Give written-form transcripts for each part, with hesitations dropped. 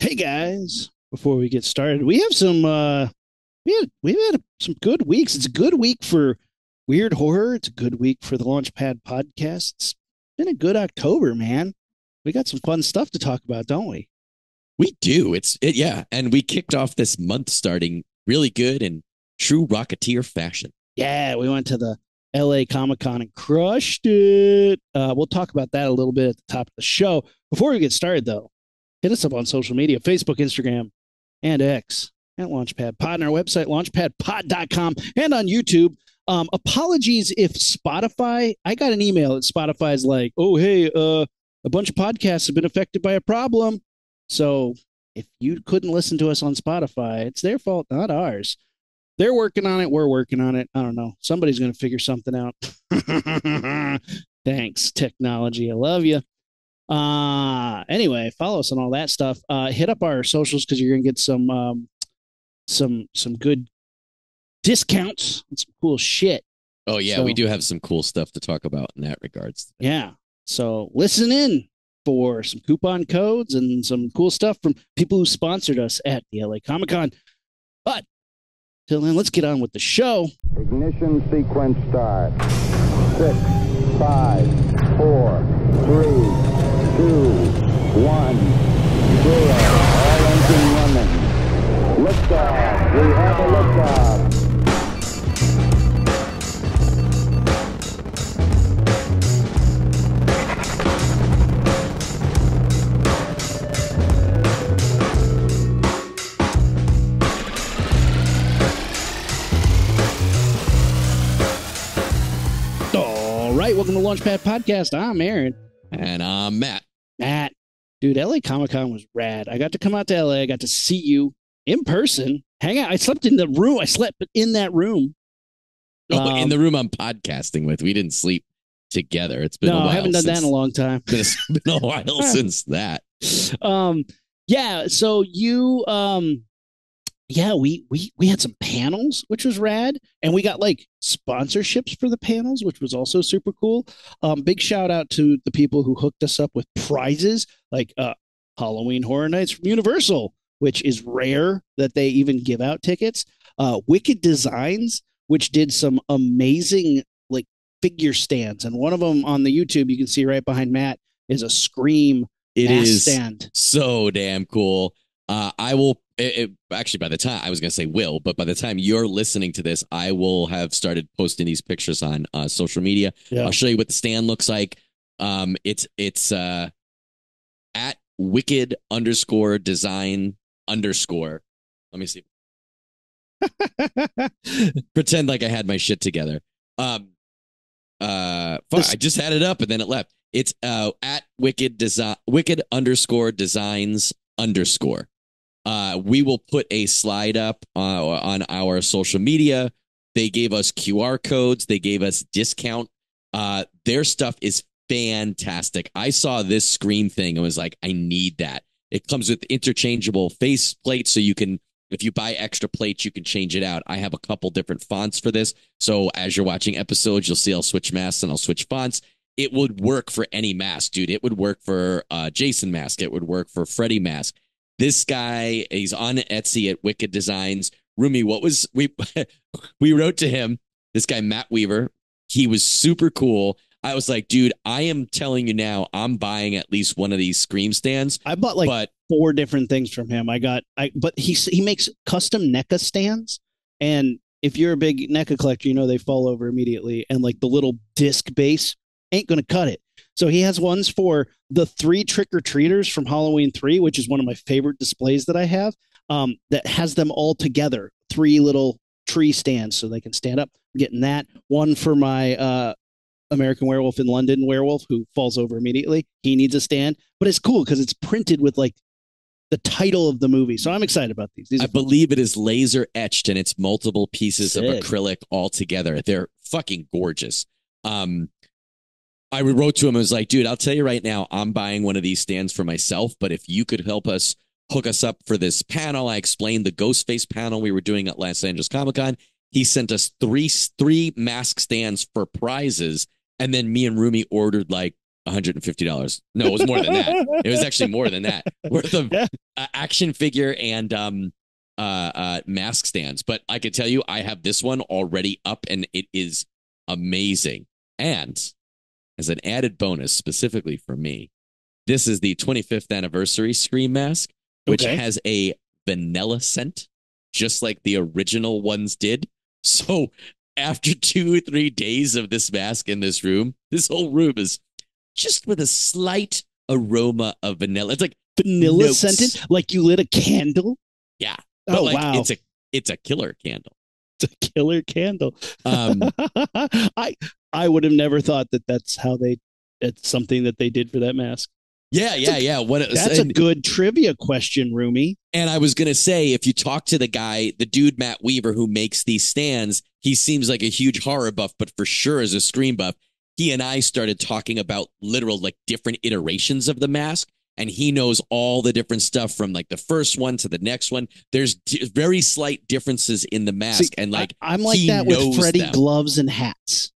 Hey guys, before we get started, we have some we've had some good weeks. It's a good week for weird horror. It's a good week for the Launchpad podcast. It's been a good October, man. We got some fun stuff to talk about, don't we? We do. Yeah. And we kicked off this month starting really good in true Rocketeer fashion. Yeah, we went to the LA Comic Con and crushed it. We'll talk about that a little bit at the top of the show. Before we get started, though, hit us up on social media: Facebook, Instagram, and X at Launchpad Pod, and our website, launchpadpod.com, and on YouTube. Apologies if Spotify, I got an email that Spotify's like, oh, hey, a bunch of podcasts have been affected by a problem. So if you couldn't listen to us on Spotify, it's their fault, not ours. They're working on it. We're working on it. I don't know. Somebody's going to figure something out. Thanks, technology. I love you. Anyway, follow us on all that stuff. Hit up our socials because you're gonna get some good discounts and some cool shit. Oh, yeah. So We do have some cool stuff to talk about in that regards. yeah. So listen in for some coupon codes and some cool stuff from people who sponsored us at the LA Comic Con. But till then, let's get on with the show. Ignition sequence start. 6, 5, 4, 3, 2, 1, 0. All engine running. Liftoff. We have a liftoff. All right, welcome to Launchpad Podcast. I'm Aaron. And Matt. Matt, dude, LA Comic Con was rad. I got to come out to LA. I got to see you in person, hang out. I slept in the room. I slept in that room. In the room I'm podcasting with. We didn't sleep together. It's been a No, while. I haven't done that in a long time. It's been a while since that. Yeah. So you, yeah, we had some panels, which was rad, and we got like sponsorships for the panels, which was also super cool. Big shout out to the people who hooked us up with prizes like Halloween Horror Nights from Universal, which is rare that they even give out tickets. Wicked Designs, which did some amazing like figure stands, and one of them on the YouTube you can see right behind Matt is a Scream It mask is stand. so damn cool. I will actually, by the time I was going to say will, but by the time you're listening to this, I will have started posting these pictures on social media. Yeah. I'll show you what the stand looks like. It's at wicked underscore design underscore. Let me see. Pretend like I had my shit together. Fuck, I just had it up and then it left. It's at wicked underscore designs underscore. We will put a slide up on our social media. They gave us QR codes. They gave us discount. Their stuff is fantastic. I saw this Scream thing and was like, I need that. It comes with interchangeable face plates, so you can, if you buy extra plates, you can change it out. I have a couple different fonts for this. So as you're watching episodes, you'll see I'll switch masks and I'll switch fonts. It would work for any mask, dude. It would work for Jason mask. It would work for Freddy mask. This guy, he's on Etsy at Wicked Designs. Rumi, what was we wrote to him, this guy, Matt Weaver. He was super cool. I was like, dude, I am telling you now, I'm buying at least one of these Scream stands. I bought like four different things from him. But he makes custom NECA stands, and if you're a big NECA collector, you know they fall over immediately, and like the little disc base ain't gonna cut it. So he has ones for the 3 trick-or-treaters from Halloween 3, which is one of my favorite displays that I have. That has them all together, 3 little tree stands so they can stand up. I'm getting that one for my American Werewolf in London werewolf who falls over immediately. He needs a stand, but it's cool because it's printed with like the title of the movie. So I'm excited about these. I believe it is laser etched and it's multiple pieces Sick. of acrylic all together. They're fucking gorgeous. I wrote to him, I was like, dude, I'll tell you right now, I'm buying one of these stands for myself, but if you could help us hook us up for this panel, I explained the Ghostface panel we were doing at Los Angeles Comic Con. He sent us three mask stands for prizes. And then me and Rumi ordered like $150. No, it was more than that. It was actually more than that worth of action figure and mask stands. But I can tell you, I have this one already up, and it is amazing. And as an added bonus, specifically for me, this is the 25th anniversary Scream mask, which has a vanilla scent, just like the original ones did. So after 2 or 3 days of this mask in this room, this whole room is just with a slight aroma of vanilla. It's like vanilla scented, like you lit a candle. Yeah. But wow. It's a killer candle. It's a killer candle. I would have never thought that's something that they did for that mask. Yeah. That's a good trivia question, Rumi. And I was going to say, if you talk to the guy, the dude, Matt Weaver, who makes these stands, he seems like a huge horror buff, but for sure is a Scream buff. He and I started talking about literal like different iterations of the mask. And he knows all the different stuff from like the first one to the next one. There's very slight differences in the mask. And like, I'm like that with Freddy gloves and hats.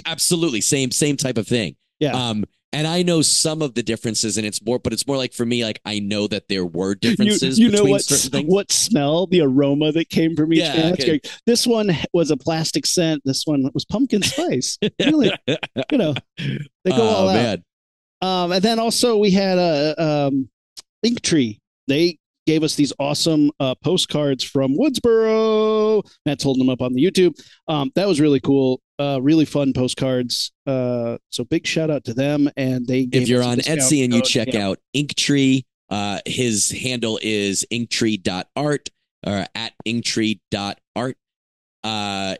Absolutely. Same type of thing. Yeah. And I know some of the differences, and it's more like for me, like I know that there were differences. You know what smell, the aroma that came from each mask. Okay. This one was a plastic scent. This one was pumpkin spice. Really, they go all out. And then also we had Inktree. They gave us these awesome postcards from Woodsboro. Matt's holding them up on the YouTube. That was really cool. Really fun postcards. So big shout out to them. And they gave if you're on Etsy and you check out Inktree, his handle is inktree.art or at inktree.art.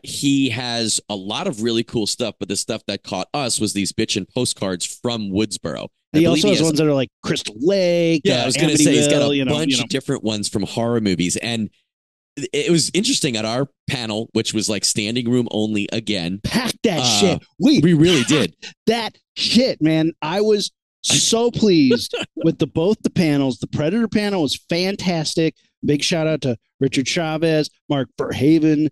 He has a lot of really cool stuff, but the stuff that caught us was these bitchin' postcards from Woodsboro. He also has ones that are like Crystal Lake. Yeah, I was going to say he's got a bunch of different ones from horror movies. And it was interesting at our panel, which was like standing room only again. Packed that shit. We really did. That shit, man. I was so pleased with both the panels. The Predator panel was fantastic. Big shout out to Richard Chavez, Mark Verhaven,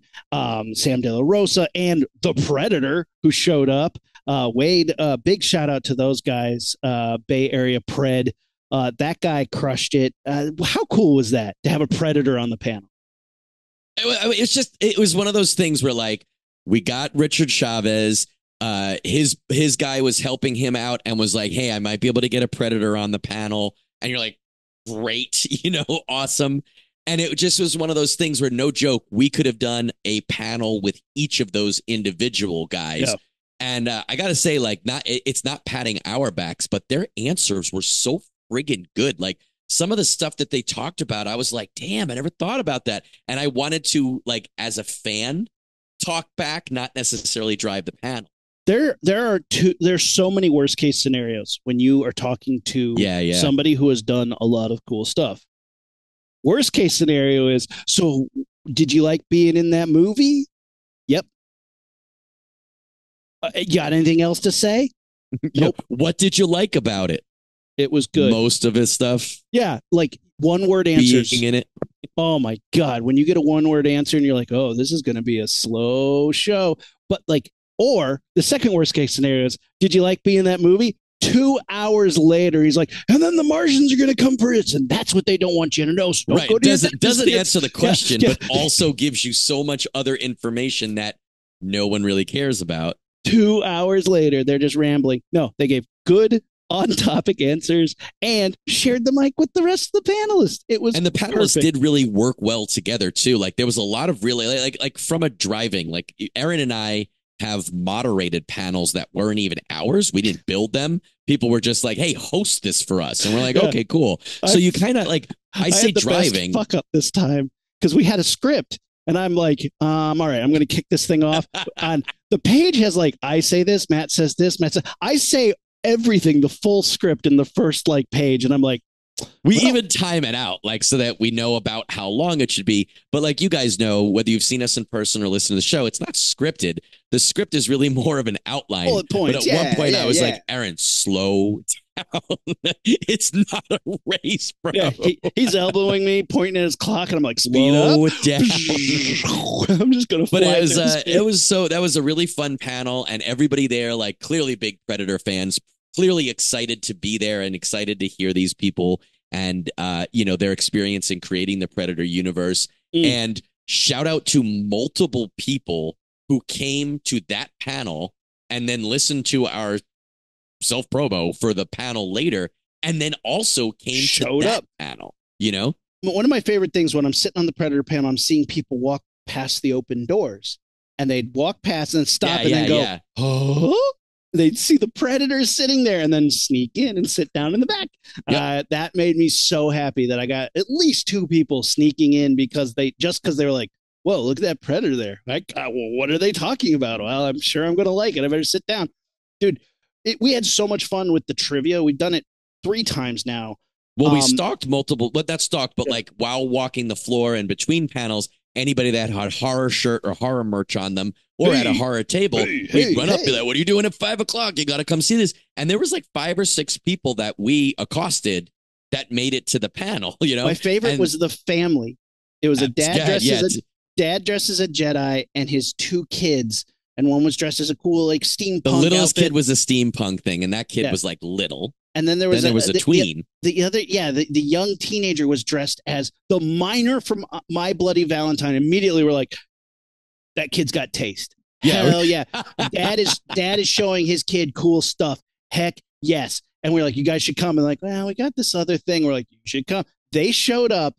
Sam De La Rosa, and the Predator who showed up. Wade, big shout out to those guys. Bay Area Pred. That guy crushed it. How cool was that to have a Predator on the panel? It was one of those things where like we got Richard Chavez. His guy was helping him out and was like, hey, I might be able to get a Predator on the panel. And you're like, great, awesome. And it just was one of those things where, no joke, we could have done a panel with each of those individual guys. Yeah. And I got to say, like, it's not patting our backs, but their answers were so friggin' good. Like some of the stuff that they talked about, I was like, damn, I never thought about that. And I wanted to, like, as a fan, talk back, not necessarily drive the panel. There's so many worst case scenarios when you are talking to somebody who has done a lot of cool stuff. Worst case scenario is, so did you like being in that movie? Yep. You got anything else to say? Nope. What did you like about it? It was good. Most of his stuff. Yeah, like one word answers. Being in it. Oh my God. When you get a one word answer and you're like, oh, this is going to be a slow show. But like, or the second worst case scenario is, did you like being in that movie? 2 hours later, he's like, and then the Martians are going to come for us, and that's what they don't want you to know. So right. Doesn't answer the question, but also gives you so much other information that no one really cares about. 2 hours later, they're just rambling. No, they gave good on-topic answers and shared the mic with the rest of the panelists. It was, and the panelists perfect. did really work well together too. Like there was a lot of really like from a driving, like Aaron and I have moderated panels that weren't even ours. We didn't build them. People were just like, hey, host this for us. And we're like, okay, cool. So you kind of like, I say driving. Fuck up this time because we had a script and I'm like, all right, I'm going to kick this thing off. And the page has like, I say this, Matt says this, Matt says, I say everything, the full script in the first like page. And I'm like, we even time it out, like, so that we know about how long it should be. But like you guys know, whether you've seen us in person or listened to the show, it's not scripted. The script is really more of an outline. Bullet points. But at one point I was like, Aaron, slow down. It's not a race, bro. Yeah, he's elbowing me, pointing at his clock, and I'm like, slow down. I'm just going to fly. But that was a really fun panel, and everybody there, like, clearly big Predator fans. clearly excited to be there and excited to hear these people and their experience in creating the Predator universe. And shout out to multiple people who came to that panel and then listened to our self-promo for the panel later, and then also showed up panel. One of my favorite things when I'm sitting on the Predator panel, I'm seeing people walk past the open doors, and they'd walk past and stop and then go, oh. They'd see the Predators sitting there and then sneak in and sit down in the back. Yep. That made me so happy that I got at least 2 people sneaking in because they were like, whoa, look at that Predator there. Well, what are they talking about? Well, I'm sure I'm going to like it. I better sit down. Dude, we had so much fun with the trivia. We've done it 3 times now. Well, we stalked multiple, but like while walking the floor and between panels, anybody that had horror shirt or horror merch on them or at a horror table, we'd run up and be like, what are you doing at 5 o'clock? You got to come see this. And there was like 5 or 6 people that we accosted that made it to the panel. My favorite was the family. It was a dad dressed as a Jedi and his 2 kids. And one was dressed as a cool like steampunk. The littlest outfit. kid was a steampunk thing, and that kid was like little. And then there was a tween. The young teenager was dressed as the miner from My Bloody Valentine. Immediately, we're like, that kid's got taste. Yeah. Hell yeah. Dad is showing his kid cool stuff. Heck yes. And we're like, you guys should come. And like, well, we got this other thing. We're like, you should come. They showed up,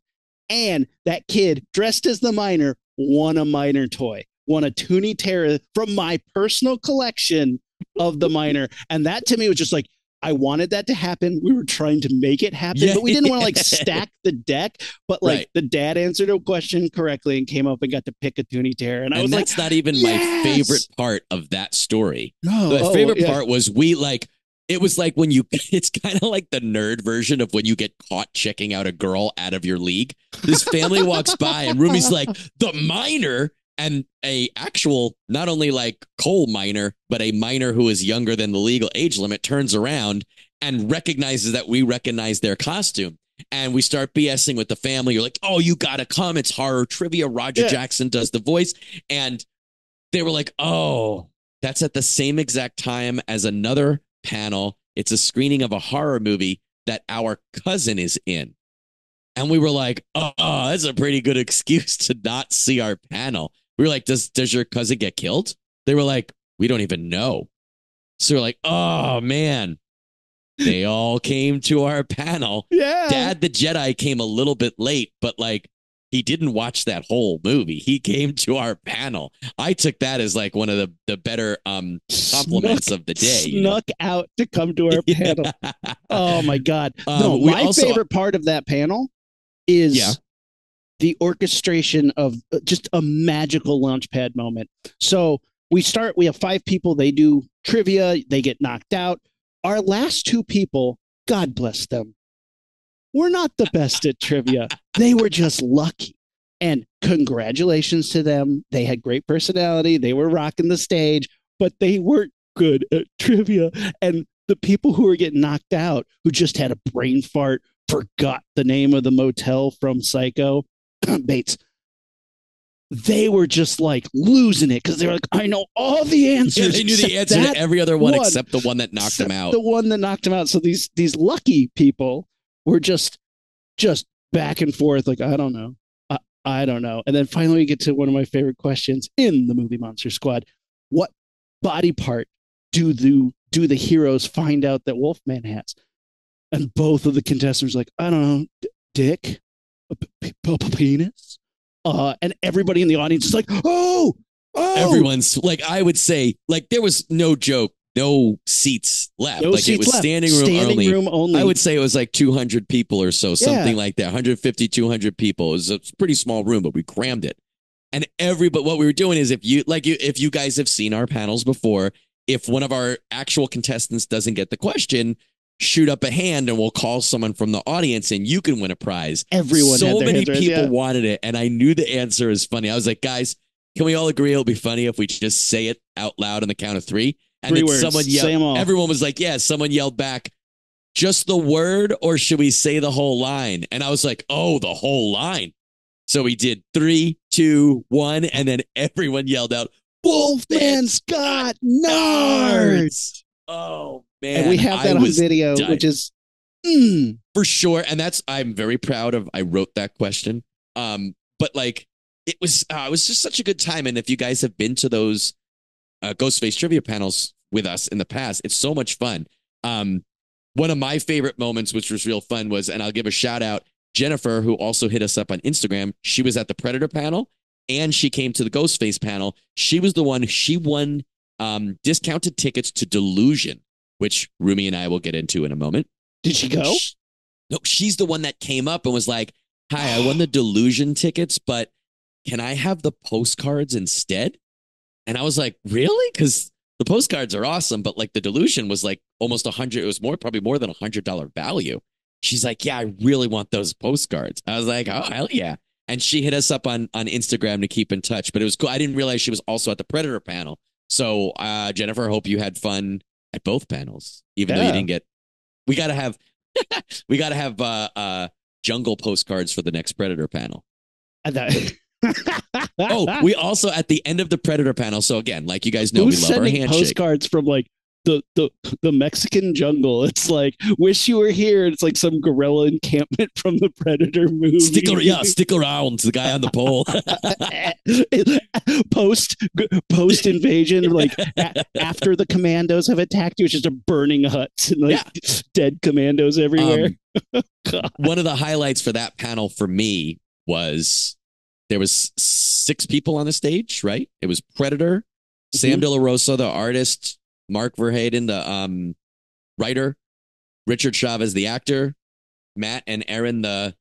and that kid dressed as the miner won a miner toy. Won a Toonie Terror from my personal collection of the miner. And that to me was just like, I wanted that to happen. We were trying to make it happen, but we didn't want to like stack the deck. But like the dad answered a question correctly and came up and got to pick a Toonie Terror. And I was that's like, not even my favorite part of that story. No, the favorite part was it was like when it's kind of like the nerd version of when you get caught checking out a girl out of your league. This family walks by and Rumi's like, the miner. And a actual, not only like coal miner, but a miner who is younger than the legal age limit turns around and recognizes that we recognize their costume. And we start BSing with the family. You're like, oh, you got to come. It's horror trivia. Roger Jackson does the voice. And they were like, oh, that's at the same exact time as another panel. It's a screening of a horror movie that our cousin is in. And we were like, oh, that's a pretty good excuse to not see our panel. We were like, does your cousin get killed? They were like, we don't even know. So we're like, oh, man. They all came to our panel. Yeah. Dad the Jedi came a little bit late, but like he didn't watch that whole movie. He came to our panel. I took that as like one of the better compliments of the day. Snuck out to come to our panel. Oh, my God. No, my favorite part of that panel is the orchestration of just a magical launchpad moment. So we have 5 people. They do trivia. They get knocked out. Our last 2 people, God bless them, were not the best at trivia. They were just lucky. And congratulations to them. They had great personality. They were rocking the stage, but they weren't good at trivia. And the people who were getting knocked out, who just had a brain fart, forgot the name of the motel from Psycho, Bates, they were just like losing it because they were like, I know all the answers. Yeah, they knew the answer to every other one except the one that knocked them out. The one that knocked them out. So these lucky people were just back and forth. Like, I don't know. I don't know. And then finally we get to one of my favorite questions in the movie Monster Squad. What body part do the heroes find out that Wolfman has? And both of the contestants were like, I don't know, dick, a penis. And everybody in the audience is like, oh. Everyone's like, I would say, like, there was no joke, no seats left. No like seats it was left. Standing room only. I would say it was like 200 people or so, something like that. 150, 200 people. It was a pretty small room, but we crammed it. And what we were doing is if you guys have seen our panels before, if one of our actual contestants doesn't get the question, shoot up a hand and we'll call someone from the audience and you can win a prize. Everyone so had their many hands people raised, wanted it, and I knew the answer is funny. I was like, guys, can we all agree it'll be funny if we just say it out loud on the count of 3? And 3 then words. someone Say 'em all. everyone was like, yeah, someone yelled back, just the word, or should we say the whole line? And I was like, oh, the whole line. So we did 3, 2, 1, and then everyone yelled out, Wolfman's got nards. Oh Man, and we have that I on was video, dying. which is For sure. And I'm very proud of, I wrote that question. But like, it was just such a good time. And if you guys have been to those Ghostface trivia panels with us in the past, it's so much fun. One of my favorite moments, which was real fun, was, and I'll give a shout out, Jennifer, who also hit us up on Instagram. She was at the Predator panel and she came to the Ghostface panel. She was the one, she won discounted tickets to Delusion, which Rumi and I will get into in a moment. did she go? No, she's the one that came up and was like, hi, I won the Delusion tickets, but can I have the postcards instead? And I was like, really? Because the postcards are awesome, but like the Delusion was like almost 100. It was probably more than $100 value. She's like, yeah, I really want those postcards. I was like, oh, hell yeah. And she hit us up on Instagram to keep in touch, but it was cool. I didn't realize she was also at the Predator panel. So, Jennifer, I hope you had fun at both panels, even though you didn't get, we got to have jungle postcards for the next Predator panel. Oh, we also at the end of the Predator panel. So again, like you guys know, Who's we love our sending handshake. postcards from like the Mexican jungle? It's like, wish you were here. It's like some guerrilla encampment from the Predator movie. Stick around. The guy on the pole. post invasion, like after the commandos have attacked you, it's just a burning huts and like dead commandos everywhere. One of the highlights for that panel for me was there was 6 people on the stage, right? It was Predator, Sam De La Rosa, the artist, Mark Verheiden, the writer, Richard Chavez, the actor, Matt and Aaron, the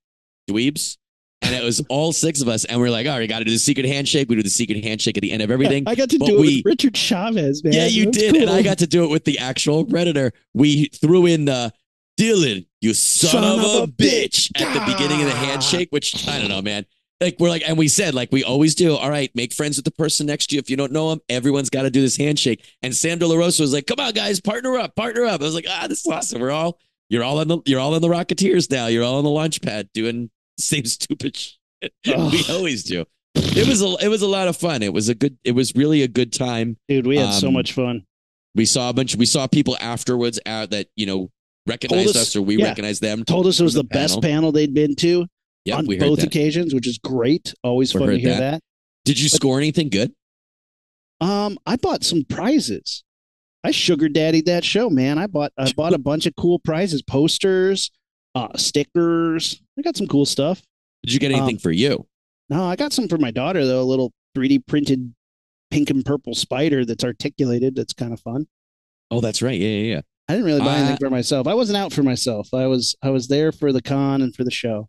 dweebs. And it was all 6 of us. And we're like, all right, got to do the secret handshake. We do the secret handshake at the end of everything. I got to do it with Richard Chavez, man. Yeah, you did. Cool. And I got to do it with the actual Predator. We threw in the Dylan, you son of a bitch at the beginning of the handshake, which I don't know, man. Like we're like, and we said, like we always do, all right, make friends with the person next to you. If you don't know them, everyone's got to do this handshake. And Sam De La Rosa was like, come on, guys, partner up. I was like, this is awesome. You're all in the Rocketeers now. You're all on the launch pad doing the same stupid shit we always do. It was a lot of fun. It was really a good time. Dude, we had so much fun. We saw people afterwards that, recognized us or we recognized them. Told us it was the best panel they'd been to. Yep, on both occasions, which is great. Always fun to hear that. Did you score anything good? I bought some prizes. I sugar daddied that show, man. I bought a bunch of cool prizes, posters, stickers. I got some cool stuff. Did you get anything for you? No, I got some for my daughter though. A little 3D printed pink and purple spider that's articulated. That's kind of fun. Oh, that's right. Yeah. I didn't really buy anything for myself. I wasn't out for myself. I was there for the con and for the show.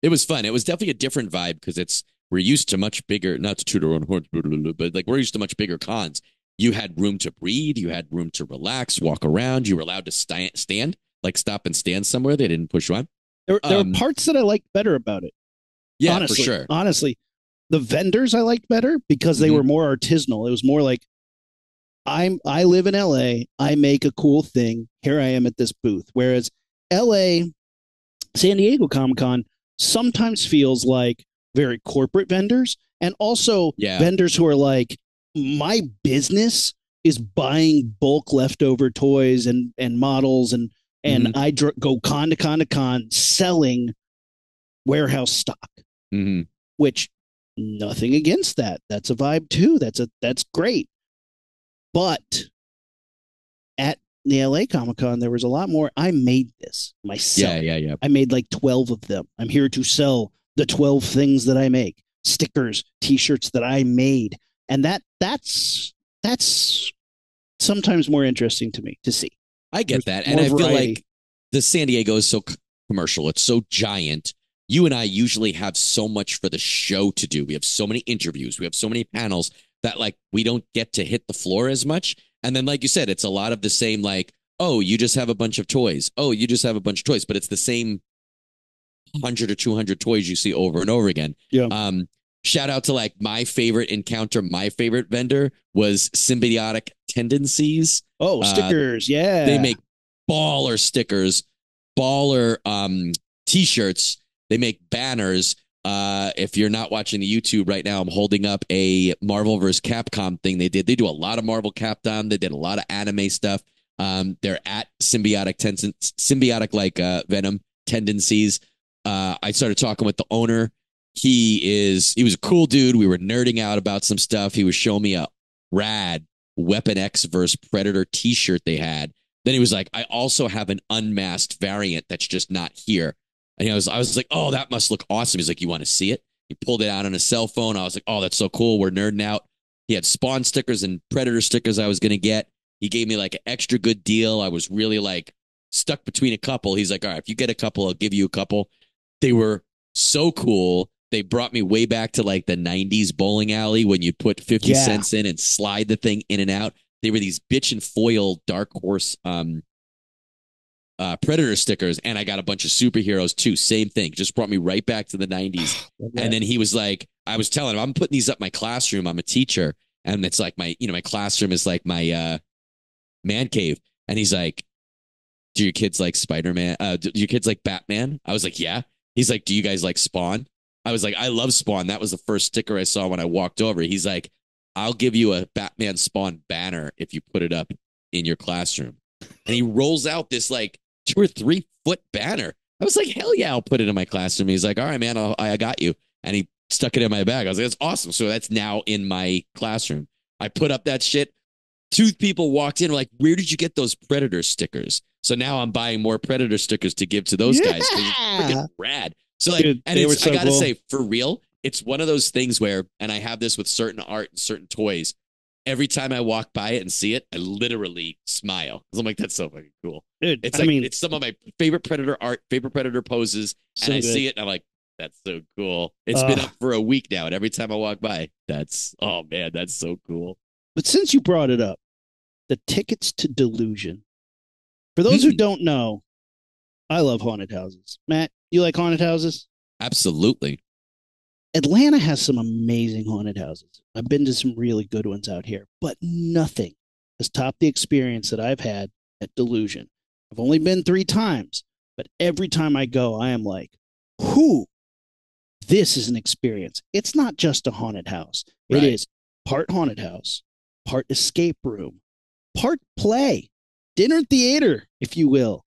It was fun. It was definitely a different vibe because we're used to much bigger, not to toot our own horns, but like we're used to much bigger cons. You had room to breathe. You had room to relax, walk around. You were allowed to stand, like stop and stand somewhere. They didn't push you on. There were parts that I liked better about it. Yeah, honestly, for sure. Honestly, the vendors I liked better because they were more artisanal. It was more like, I live in LA. I make a cool thing. Here I am at this booth. Whereas LA, San Diego Comic-Con sometimes feels like very corporate vendors and also vendors who are like, my business is buying bulk leftover toys and models and I go con to con to con selling warehouse stock, which nothing against that. That's a vibe too. That's great. But at the LA Comic-Con, there was a lot more. I made this myself. Yeah. I made like 12 of them. I'm here to sell the 12 things that I make, stickers, t-shirts that I made. And that's sometimes more interesting to me to see. I get that. And I feel like the San Diego is so commercial. It's so giant. You and I usually have so much for the show to do. We have so many interviews. We have so many panels that like we don't get to hit the floor as much. And then, like you said, it's a lot of the same, like, oh, you just have a bunch of toys. Oh, you just have a bunch of toys. But it's the same 100 or 200 toys you see over and over again. Yeah. Shout out to like my favorite encounter. My favorite vendor was Symbiotic Tendencies. Oh, stickers. Yeah. They make baller stickers, baller T-shirts. They make banners. If you're not watching the YouTube right now, I'm holding up a Marvel vs. Capcom thing they did. They do a lot of Marvel Capcom. They did a lot of anime stuff. They're at symbiotic like venom tendencies. I started talking with the owner. He was a cool dude. We were nerding out about some stuff. He was showing me a rad Weapon X versus Predator t-shirt they had. Then he was like, I also have an unmasked variant that's just not here. And I was like, oh, that must look awesome. He's like, you want to see it? He pulled it out on a cell phone. I was like, oh, that's so cool. We're nerding out. He had Spawn stickers and Predator stickers I was going to get. He gave me like an extra good deal. I was really like stuck between a couple. He's like, all right, if you get a couple, I'll give you a couple. They were so cool. They brought me way back to like the 90s bowling alley when you put 50 cents in and slide the thing in and out. They were these bitch and foil Dark Horse Predator stickers, and I got a bunch of superheroes too. Same thing. Just brought me right back to the 90s. And then he was like, I was telling him, I'm putting these up my classroom. I'm a teacher. And it's like my classroom is like my man cave. And he's like, do your kids like Spider-Man? Do your kids like Batman? I was like, yeah. He's like, do you guys like Spawn? I was like, I love Spawn. That was the first sticker I saw when I walked over. He's like, I'll give you a Batman Spawn banner if you put it up in your classroom. And he rolls out this like 2 or 3 foot banner. I was like, hell yeah, I'll put it in my classroom. He's like, all right, man, I got you. And he stuck it in my bag. I was like, that's awesome. So that's now in my classroom. I put up that shit. 2 people walked in, were like, where did you get those Predator stickers? So now I'm buying more Predator stickers to give to those guys. It's freaking rad. So like, dude, and I gotta say, for real, it's one of those things where, and I have this with certain art and certain toys. Every time I walk by it and see it, I literally smile. I'm like, that's so fucking cool. Dude, it's like, it's some of my favorite Predator art, favorite Predator poses. And I see it and I'm like, that's so cool. It's been up for a week now. And every time I walk by, oh man, that's so cool. But since you brought it up, the tickets to Delusion. For those who don't know, I love haunted houses. Matt, you like haunted houses? Absolutely. Atlanta has some amazing haunted houses. I've been to some really good ones out here, but nothing has topped the experience that I've had at Delusion. I've only been 3 times, but every time I go, I am like, this is an experience. It's not just a haunted house. Right. It is part haunted house, part escape room, part play, dinner theater, if you will.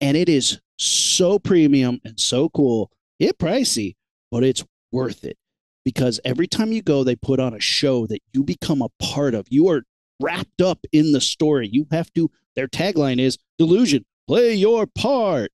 And it is so premium and so cool. It's pricey, but it's worth it because every time you go, they put on a show that you become a part of. You are wrapped up in the story. You have to, their tagline is Delusion, play your part,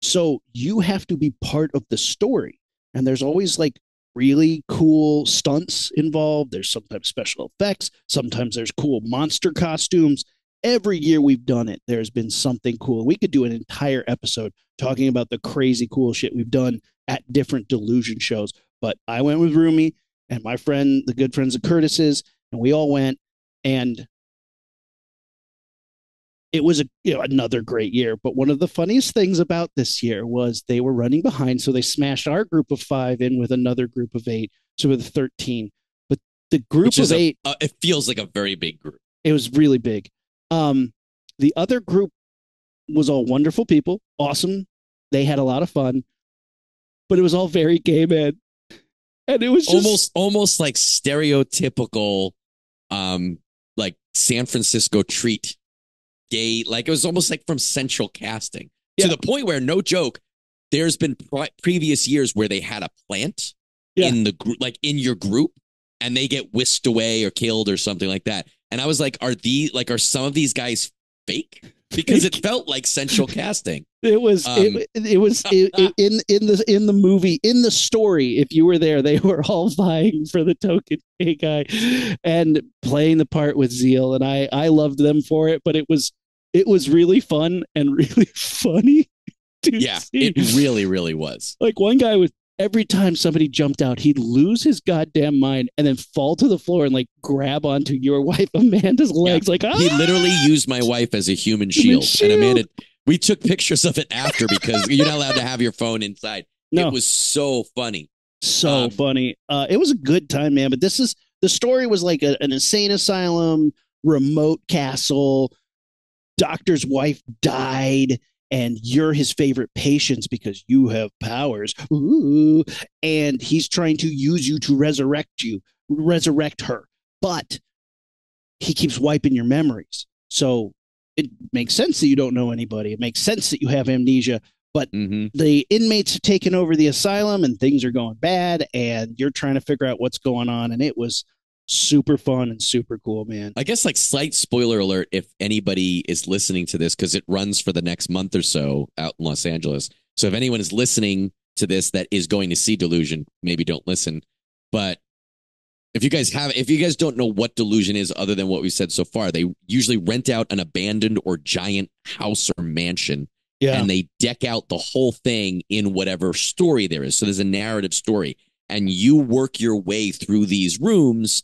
so you have to be part of the story. And there's always like really cool stunts involved. There's sometimes special effects. Sometimes there's cool monster costumes. Every year we've done it, there's been something cool. We could do an entire episode talking about the crazy cool shit we've done at different Delusion shows. But I went with Rumi and my friend, the good friends of Curtis's, and we all went. And it was another great year. But one of the funniest things about this year was they were running behind. So they smashed our group of 5 in with another group of 8. So with 13. But the group of 8. It feels like a very big group. It was really big. The other group was all wonderful people, awesome. They had a lot of fun, but it was all very gay men. And it was just almost like stereotypical, like San Francisco treat gay. Like it was almost like from Central Casting to the point where, no joke, there's been previous years where they had a plant in the group, like in your group, and they get whisked away or killed or something like that. And I was like, are some of these guys fake? Because it felt like Central Casting. It was in the movie, in the story. If you were there, they were all vying for the token gay guy and playing the part with zeal. And I loved them for it. But it was really fun and really funny to see. It really, really was. Like one guy was. Every time somebody jumped out, he'd lose his goddamn mind and then fall to the floor and like grab onto your wife Amanda's legs. Like, he literally used my wife as a human shield. And Amanda, we took pictures of it after because you're not allowed to have your phone inside. No. It was so funny. So funny. It was a good time, man. But the story was like an insane asylum, remote castle. Doctor's wife died. And you're his favorite patients because you have powers. Ooh. And he's trying to use you to resurrect her. But he keeps wiping your memories. So it makes sense that you don't know anybody. It makes sense that you have amnesia. But Mm-hmm. the inmates have taken over the asylum and things are going bad, and you're trying to figure out what's going on. And it was super fun and super cool, man. I guess like slight spoiler alert if anybody is listening to this, because it runs for the next month or so out in Los Angeles. So if anyone is listening to this that is going to see Delusion, maybe don't listen. But if you guys don't know what Delusion is other than what we said so far, they usually rent out an abandoned or giant house or mansion. Yeah. And they deck out the whole thing in whatever story there is. So there's a narrative story, and you work your way through these rooms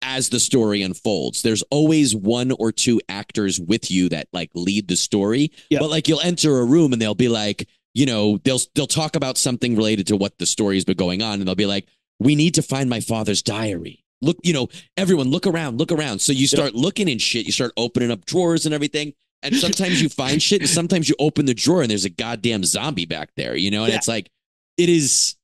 as the story unfolds. There's always one or two actors with you that like lead the story. Yep. But like you'll enter a room and they'll be like, you know, they'll talk about something related to what the story's been going on, and they'll be like, we need to find my father's diary. Look, you know, everyone look around. So you start looking in shit, you start opening up drawers and everything. And sometimes you find shit, and sometimes you open the drawer and there's a goddamn zombie back there, you know? And it's like, it is.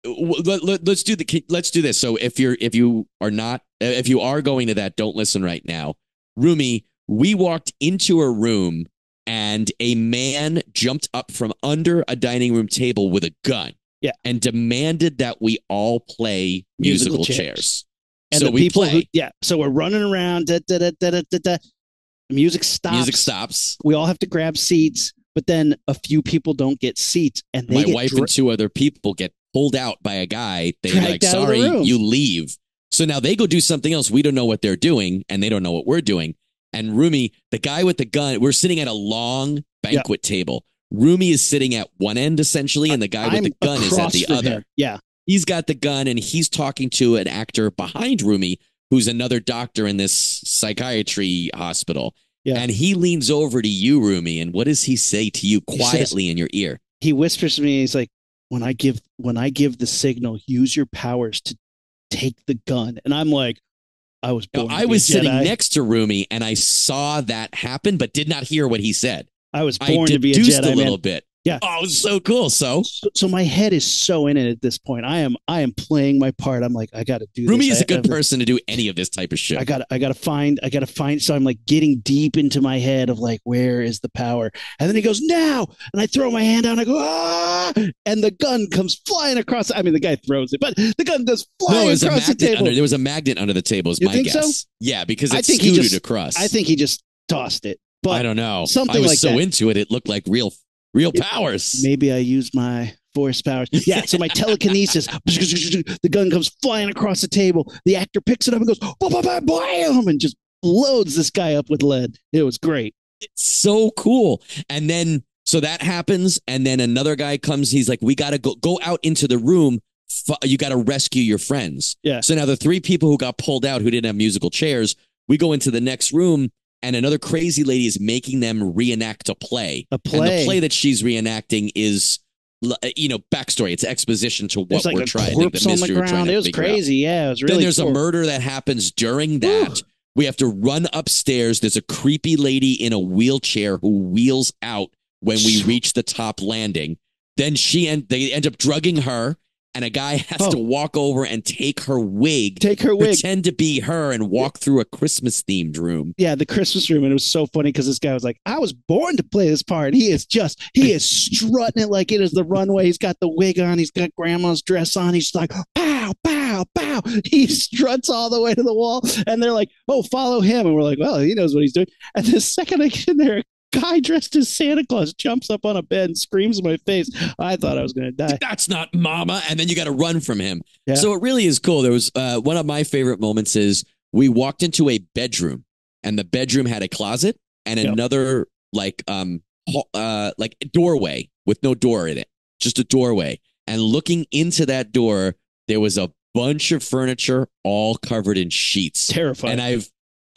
Let's do this. So if you are going to that, don't listen right now. Rumi, we walked into a room and a man jumped up from under a dining room table with a gun. Yeah. And demanded that we all play musical chairs. And so the we people play. So we're running around. The music stops. We all have to grab seats, but then a few people don't get seats, and my wife and two other people get pulled out by a guy. They're like, sorry, you leave. So now they go do something else. We don't know what they're doing, and they don't know what we're doing. And Rumi, the guy with the gun, we're sitting at a long banquet table. Rumi is sitting at one end, essentially, and the guy with the gun is at the other. Him. Yeah. He's got the gun, and he's talking to an actor behind Rumi, who's another doctor in this psychiatry hospital. Yeah. And he leans over to you, Rumi, and what does he say to you quietly in your ear? He whispers to me, he's like, when I give the signal, use your powers to take the gun. And I'm like, I was sitting next to Rumi, and I saw that happen, but did not hear what he said. I was born to be a Jedi, a little bit. Yeah. Oh, it was so cool. So my head is so in it at this point. I am playing my part. I'm like, I got to do this. Rumi is a good person to do any of this type of shit. I got to find. So I'm like getting deep into my head of like, where is the power? And then he goes, now. And I throw my hand out and I go, ah. And the gun comes flying across. I mean, the guy throws it, but the gun goes flying across the table. There was a magnet under the table, is my guess. So? Yeah, because it scooted across. I think he just tossed it. But I don't know. Something I was like so that. into it, it looked like real powers. Maybe I used my force powers. Yeah, so my telekinesis, the gun comes flying across the table. The actor picks it up and goes, bam, and just loads this guy up with lead. It was great. It's so cool. And then, so that happens, and then another guy comes. He's like, we got to go out into the room. You got to rescue your friends. Yeah. So now the three people who got pulled out who didn't have musical chairs, we go into the next room, and another crazy lady is making them reenact a play. And the play that she's reenacting is, backstory. It's exposition to what we're trying. The mystery we're trying to. It was crazy. Yeah, it was really. Then there's cool. a murder that happens during that. We have to run upstairs. There's a creepy lady in a wheelchair who wheels out when we reach the top landing. Then they end up drugging her. And a guy has to walk over and take her wig, pretend to be her, and walk through a Christmas-themed room. Yeah, the Christmas room. And it was so funny because this guy was like, I was born to play this part. He is strutting it like it is the runway. He's got the wig on. He's got grandma's dress on. He's like, pow, pow, pow. He struts all the way to the wall. And they're like, oh, follow him. And we're like, well, he knows what he's doing. And the second I get in there, guy dressed as Santa Claus jumps up on a bed and screams in my face. I thought I was going to die. That's not Mama. And then you got to run from him. Yeah. So it really is cool. There was one of my favorite moments is we walked into a bedroom, and the bedroom had a closet and another doorway with no door in it, just a doorway. And looking into that door, there was a bunch of furniture all covered in sheets. Terrifying. And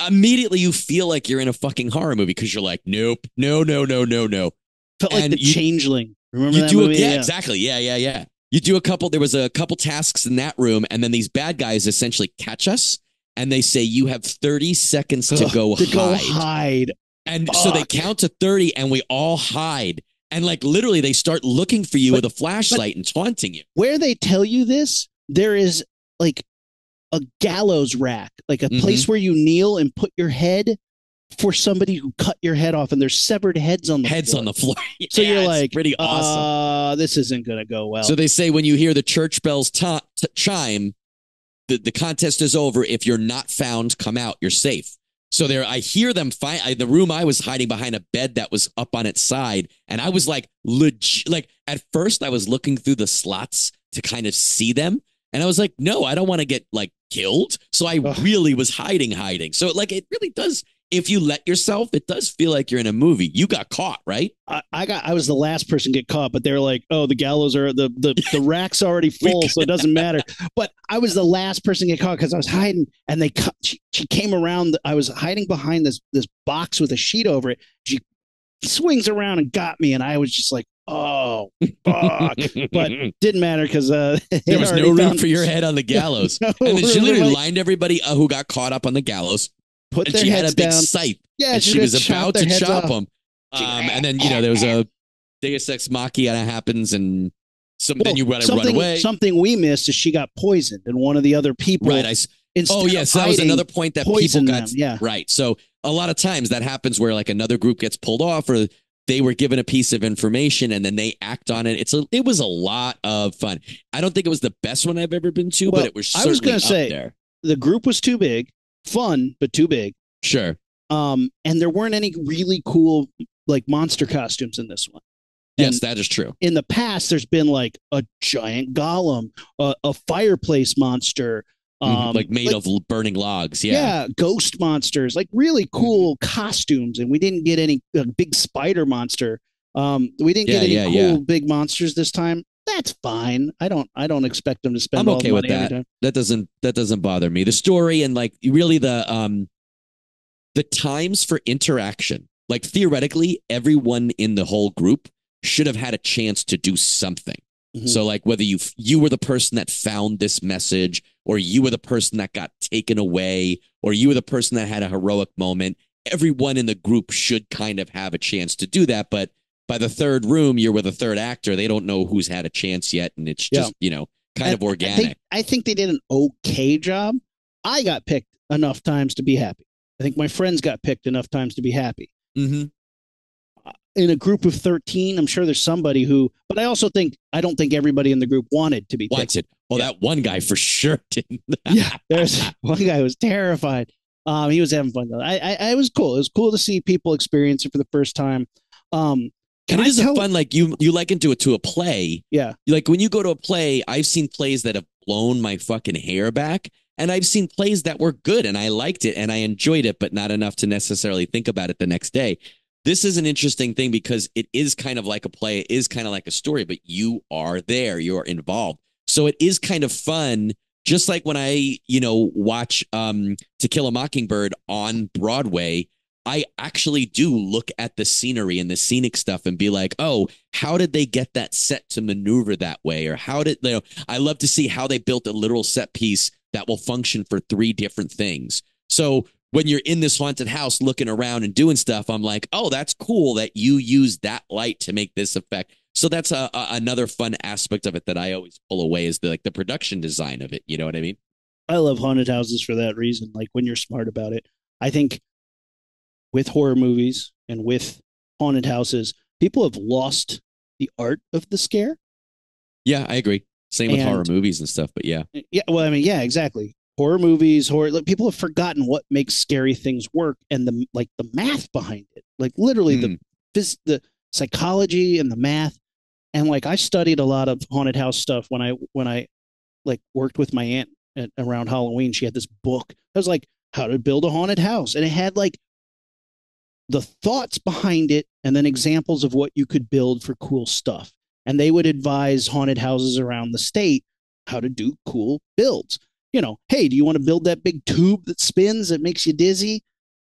immediately you feel like you're in a fucking horror movie because you're like, nope, no. Felt like the Changeling. Remember that movie? Yeah, exactly. Yeah. You do there was a couple tasks in that room, and then these bad guys essentially catch us, and they say, you have 30 seconds to go hide. And so they count to 30, and we all hide. And like literally they start looking for you with a flashlight and taunting you. Where they tell you this, there is like a gallows rack, like a place where you kneel and put your head for somebody who cut your head off, and there's severed heads on the Heads floor. on the floor. So Yeah, you're it's like, pretty awesome. This isn't going to go well. So they say when you hear the church bells chime, the contest is over. If you're not found, come out. You're safe. So there, I hear them find the room. I was hiding behind a bed that was up on its side, and I was like, legit. Like at first, I was looking through the slots to kind of see them, and I was like, no, I don't want to get like killed. So I really was hiding. So like, it really does. If you let yourself, it does feel like you're in a movie. You got caught, right? I was the last person to get caught, but they're like, oh, the gallows are the rack's already full, so it doesn't matter. But I was the last person to get caught because I was hiding, and she came around. I was hiding behind this box with a sheet over it. She swings around and got me, and I was just like, oh, fuck. But didn't matter because there was no room for your head on the gallows. And then she literally lined everybody who got caught up on the gallows. Put and their she had heads a big down. scythe. Yeah, and she was chop about to their heads chop off. them. And then, there was a Deus Ex Machina happens, and then you run away. Something we missed is she got poisoned, and one of the other people. Right. So that was another point that people got. Yeah. Right. So a lot of times that happens where like another group gets pulled off, or they were given a piece of information and then they act on it. It was a lot of fun. I don't think it was the best one I've ever been to, but it was certainly gonna say, there. The group was too big, fun, but too big. Sure. And there weren't any really cool like monster costumes in this one. Yes, that is true. In the past, there's been like a giant golem, a fireplace monster, like made of burning logs. Yeah, ghost monsters, like really cool costumes. And we didn't get any big spider monster. We didn't get any cool big monsters this time. That's fine. I don't expect them to spend. I'm okay with that. That doesn't bother me. The story and like really the times for interaction. Like theoretically, everyone in the whole group should have had a chance to do something. Mm-hmm. So like whether you were the person that found this message, or you were the person that got taken away, or you were the person that had a heroic moment, everyone in the group should kind of have a chance to do that. But by the third room, you're with a third actor. They don't know who's had a chance yet. And it's just, kind of organic. I think they did an okay job. I got picked enough times to be happy. I think my friends got picked enough times to be happy. Mm-hmm. In a group of 13, I'm sure there's somebody but I don't think everybody in the group wanted to be picked. Well, that one guy for sure didn't. Yeah, there's one guy who was terrified. He was having fun though. I was cool. It was cool to see people experience it for the first time. And it is fun, like you liken to it to a play. Yeah. Like when you go to a play, I've seen plays that have blown my fucking hair back. And I've seen plays that were good and I liked it and I enjoyed it, but not enough to necessarily think about it the next day. This is an interesting thing because it is kind of like a play. It is kind of like a story, but you are there. You're involved. So it is kind of fun. Just like when I, watch To Kill a Mockingbird on Broadway, I actually do look at the scenery and the scenic stuff and be like, oh, how did they get that set to maneuver that way? Or how did I love to see how they built a literal set piece that will function for 3 different things. So when you're in this haunted house looking around and doing stuff, I'm like, oh, that's cool that you use that light to make this effect. So that's another fun aspect of it that I always pull away is the production design of it. You know what I mean? I love haunted houses for that reason. Like when you're smart about it, I think with horror movies and with haunted houses, people have lost the art of the scare. Yeah, I agree. Same with horror movies and stuff, but yeah. Yeah, well, I mean, yeah, exactly. Horror movies, people have forgotten what makes scary things work and the math behind it. Like literally the psychology and the math. And like I studied a lot of haunted house stuff when I like worked with my aunt around Halloween. She had this book. I was like, how to build a haunted house. And it had like the thoughts behind it and then examples of what you could build for cool stuff. And they would advise haunted houses around the state how to do cool builds. Hey, do you want to build that big tube that spins that makes you dizzy?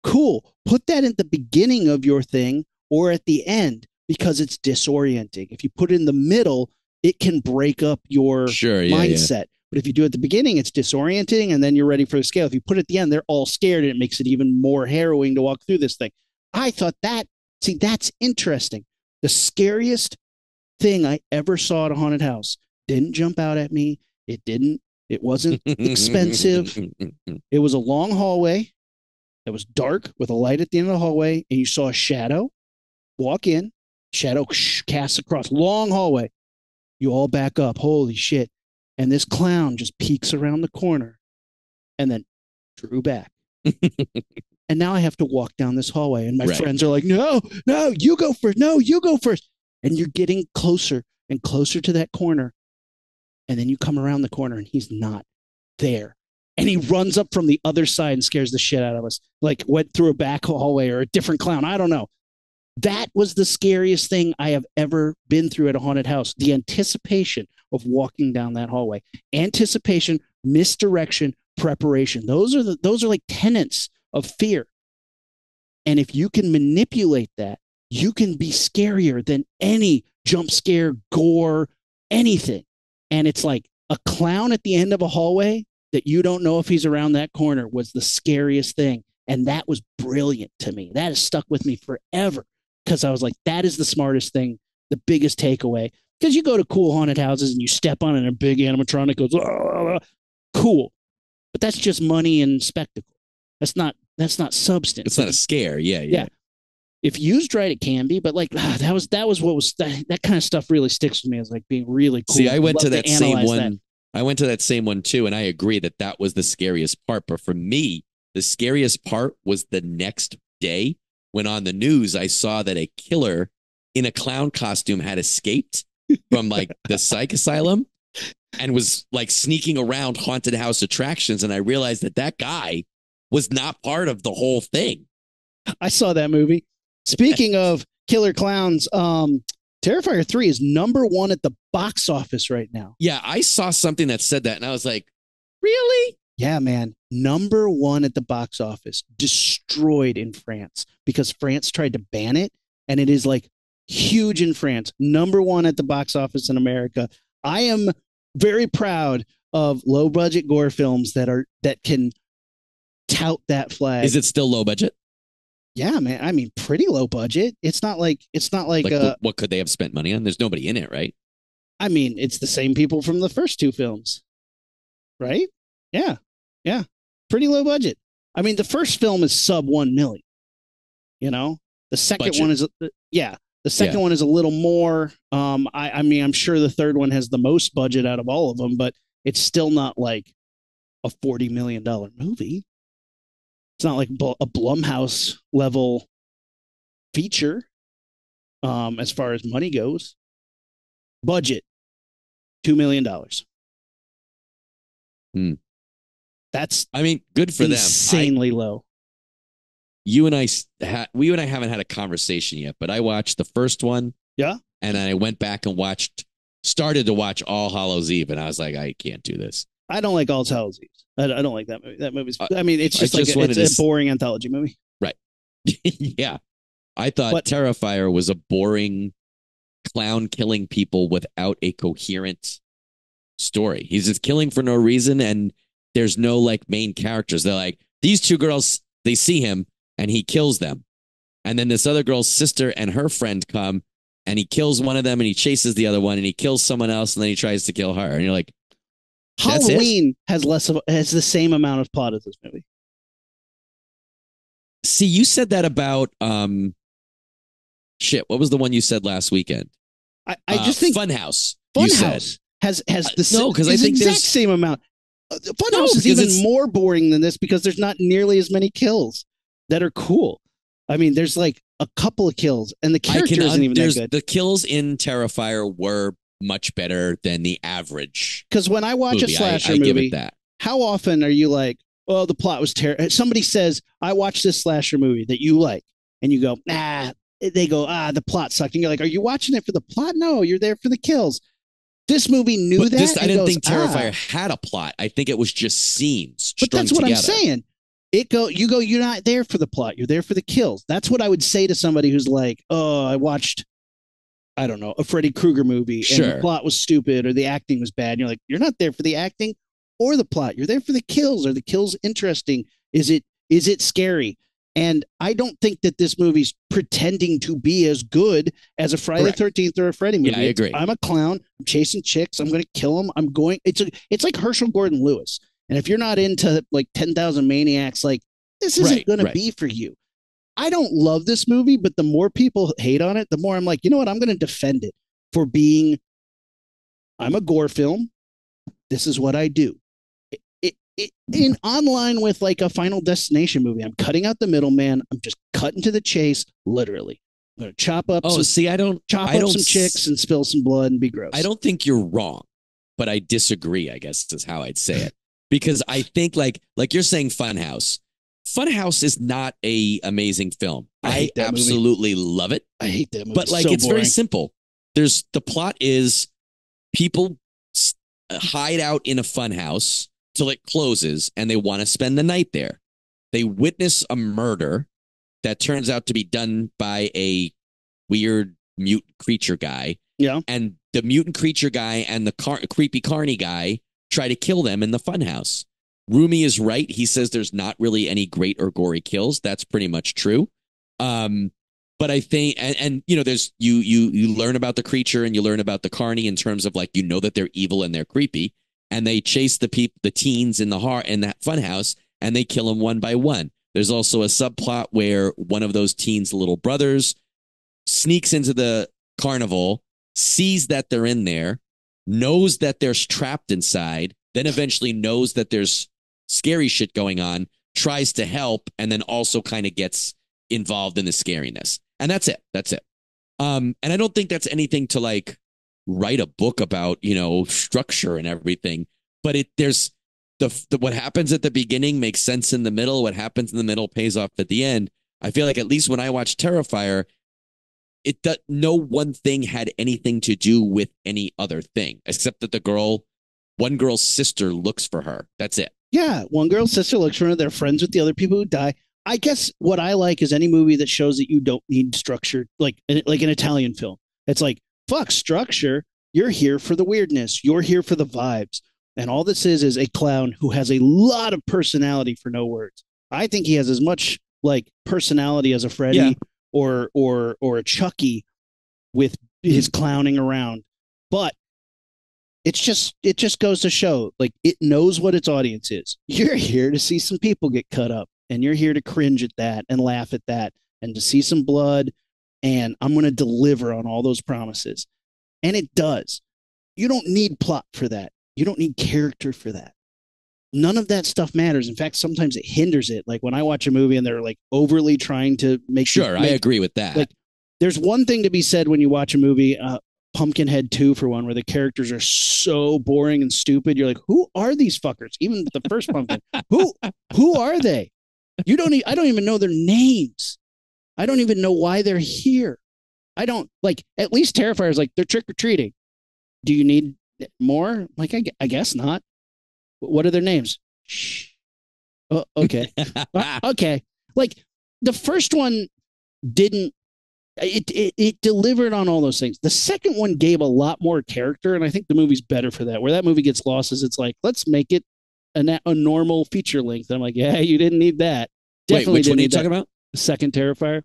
Cool. Put that at the beginning of your thing or at the end because it's disorienting. If you put it in the middle, it can break up your mindset. Yeah. But if you do it at the beginning, it's disorienting and then you're ready for the scale. If you put it at the end, they're all scared and it makes it even more harrowing to walk through this thing. I thought that's interesting. The scariest thing I ever saw at a haunted house didn't jump out at me. It wasn't expensive. It was a long hallway that was dark with a light at the end of the hallway, and you saw a shadow walk in, shadow casts across long hallway. You all back up. Holy shit. And this clown just peeks around the corner and then drew back. And now I have to walk down this hallway, and my friends are like, no, you go first. No, you go first. And you're getting closer and closer to that corner. And then you come around the corner and he's not there. And he runs up from the other side and scares the shit out of us. Like went through a back hallway or a different clown. I don't know. That was the scariest thing I have ever been through at a haunted house. The anticipation of walking down that hallway. Anticipation, misdirection, preparation. Those are like tenets of fear. And if you can manipulate that, you can be scarier than any jump scare, gore, anything. And it's like a clown at the end of a hallway that you don't know if he's around that corner was the scariest thing. And that was brilliant to me. That has stuck with me forever because I was like, that is the smartest thing, the biggest takeaway. Because you go to cool haunted houses and you step on it and a big animatronic goes, cool. But that's just money and spectacle. That's not substance. It's not a scare. Yeah. If used right, it can be, but like that was what was that kind of stuff really sticks with me as like being really cool. See, I went to that same one. I went to that same one too, and I agree that was the scariest part. But for me, the scariest part was the next day when on the news I saw that a killer in a clown costume had escaped from like the psych asylum and was like sneaking around haunted house attractions, and I realized that guy was not part of the whole thing. I saw that movie. Speaking of killer clowns, Terrifier 3 is #1 at the box office right now. Yeah, I saw something that said that, and I was like, really? Yeah, man. #1 at the box office. Destroyed in France because France tried to ban it, and it is like huge in France. #1 at the box office in America. I am very proud of low-budget gore films that can tout that flag. Is it still low budget? Yeah, man. I mean, pretty low budget. It's not like what could they have spent money on? There's nobody in it, right? I mean, it's the same people from the first two films, right? Yeah. Pretty low budget. I mean, the first film is sub 1 million. You know, the second one is the second one is a little more. I mean, I'm sure the third one has the most budget out of all of them, but it's still not like a $40 million movie. It's not like a Blumhouse level feature as far as money goes. Budget, $2 million. That's, I mean, good for insanely low. You and I haven't had a conversation yet, but I watched the first one. Yeah. And then I went back and started to watch All Hallows Eve, and I was like, I can't do this. I don't like All Hallows Eve. I don't like that movie. That movie's, I mean, it's just it's a boring anthology movie. Right. Yeah. I thought Terrifier was a boring clown killing people without a coherent story. He's just killing for no reason, and there's no like main characters. They're like, these two girls, they see him and he kills them. And then this other girl's sister and her friend come and he kills one of them and he chases the other one and he kills someone else and then he tries to kill her. And you're like, Halloween has the same amount of plot as this movie. See, you said that about shit. What was the one you said last weekend? I just think Funhouse. Funhouse has the because I think exact same amount. Funhouse is even more boring than this because there's not nearly as many kills that are cool. I mean, there's like a couple of kills, and the character isn't even that good. The kills in Terrifier were much better than the average. Because when I watch a slasher movie, give it that. How often are you like, "Oh, the plot was terrible"? Somebody says, "I watched this slasher movie that you like," and you go, "Nah." They go, the plot sucked, and you're like, "Are you watching it for the plot? No, you're there for the kills." This movie knew that. I didn't think Terrifier had a plot. I think it was just scenes. But that's what I'm saying. You're not there for the plot. You're there for the kills. That's what I would say to somebody who's like, "Oh, I watched, I don't know, a Freddy Krueger movie, and the plot was stupid or the acting was bad." And you're like, "You're not there for the acting or the plot. You're there for the kills. Are the kills interesting? Is it scary?" And I don't think that this movie's pretending to be as good as a Friday the 13th or a Freddy movie. Yeah, I agree. I'm a clown. I'm chasing chicks. I'm going to kill them. It's like Herschel Gordon Lewis. And if you're not into like 10,000 Maniacs, like this isn't Right, going to right. be for you. I don't love this movie, but the more people hate on it, the more I'm like, you know what? I'm going to defend it for being, I'm a gore film. This is what I do. In online with like a Final Destination movie, I'm cutting out the middleman. I'm just cutting to the chase, literally. I'm going to chop up some chicks and spill some blood and be gross. I don't think you're wrong, but I disagree, I guess is how I'd say it. Because I think like you're saying Funhouse. Funhouse is not a amazing film. I absolutely love it. I hate that movie. But like, it's very simple. The plot is people hide out in a funhouse till it closes and they want to spend the night there. They witness a murder that turns out to be done by a weird mutant creature guy. Yeah. And the mutant creature guy and the creepy carny guy try to kill them in the funhouse. Rumi is right. He says there's not really any great or gory kills. That's pretty much true. But I think, and you know, there's you learn about the creature and you learn about the carny in terms of like, you know, that they're evil and they're creepy, and they chase the teens in that funhouse and they kill them one by one. There's also a subplot where one of those teens' little brothers sneaks into the carnival, sees that they're in there, knows that they're trapped inside, then eventually knows that there's scary shit going on, tries to help, and then also kind of gets involved in the scariness. And that's it. And I don't think that's anything to like write a book about, you know, structure and everything. But there's what happens at the beginning makes sense in the middle. What happens in the middle pays off at the end. I feel like at least when I watch Terrifier, no one thing had anything to do with any other thing, except that one girl's sister looks for her. That's it. Yeah, one girl's sister looks for her. They're friends with the other people who die. I guess what I like is any movie that shows that you don't need structure, like an Italian film. It's like, fuck structure. You're here for the weirdness. You're here for the vibes. And all this is a clown who has a lot of personality for no words. I think he has as much like personality as a Freddy or a Chucky with his clowning around. But it just goes to show, like, it knows what its audience is. You're here to see some people get cut up, and you're here to cringe at that and laugh at that and to see some blood, and I'm going to deliver on all those promises. And it does. You don't need plot for that. You don't need character for that. None of that stuff matters. In fact, sometimes it hinders it. Like when I watch a movie and they're like overly trying to make I agree with that. Like, there's one thing to be said when you watch a movie, Pumpkinhead 2 for one, where the characters are so boring and stupid. You're like, who are these fuckers? Even the first Pumpkin, who are they? I don't even know their names. I don't even know why they're here. I don't like. At least Terrifier's like, they're trick or treating. Do you need more? Like, I guess not. What are their names? Shh. Oh, okay. Okay. Like the first one didn't. It delivered on all those things. The second one gave a lot more character, and I think the movie's better for that. Where that movie gets lost is it's like, let's make it a normal feature length. And I'm like, yeah, you didn't need that. Definitely. Wait, which one are you talking about? The second Terrifier.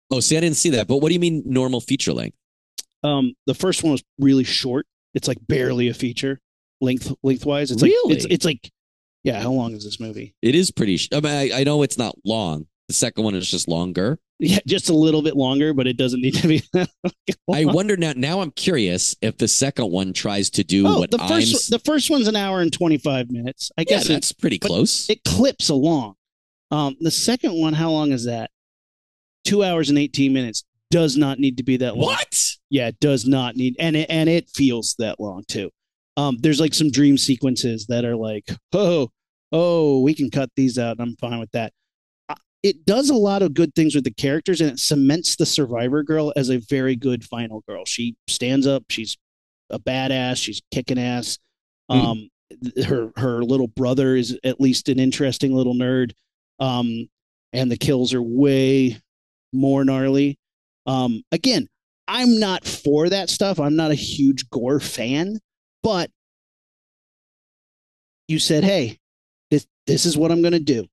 Oh, see, I didn't see that. But what do you mean normal feature length? The first one was really short. It's like barely a feature lengthwise. It's really? Like it's like, yeah. How long is this movie? It is pretty. I mean, I know it's not long. The second one is just longer. Yeah, just a little bit longer, but it doesn't need to be. I wonder now. Now I'm curious if the second one tries to do what the first one's an hour and 25 minutes. I guess that's pretty close. It clips along. The second one, how long is that? 2 hours and 18 minutes. Does not need to be that long. What? Yeah, it does not need, and it feels that long too. There's like some dream sequences that are like, oh, we can cut these out, and I'm fine with that. It does a lot of good things with the characters, and it cements the survivor girl as a very good final girl. She stands up. She's a badass. She's kicking ass. Her little brother is at least an interesting little nerd. And the kills are way more gnarly. Again, I'm not for that stuff. I'm not a huge gore fan, but you said, hey, this is what I'm going to do.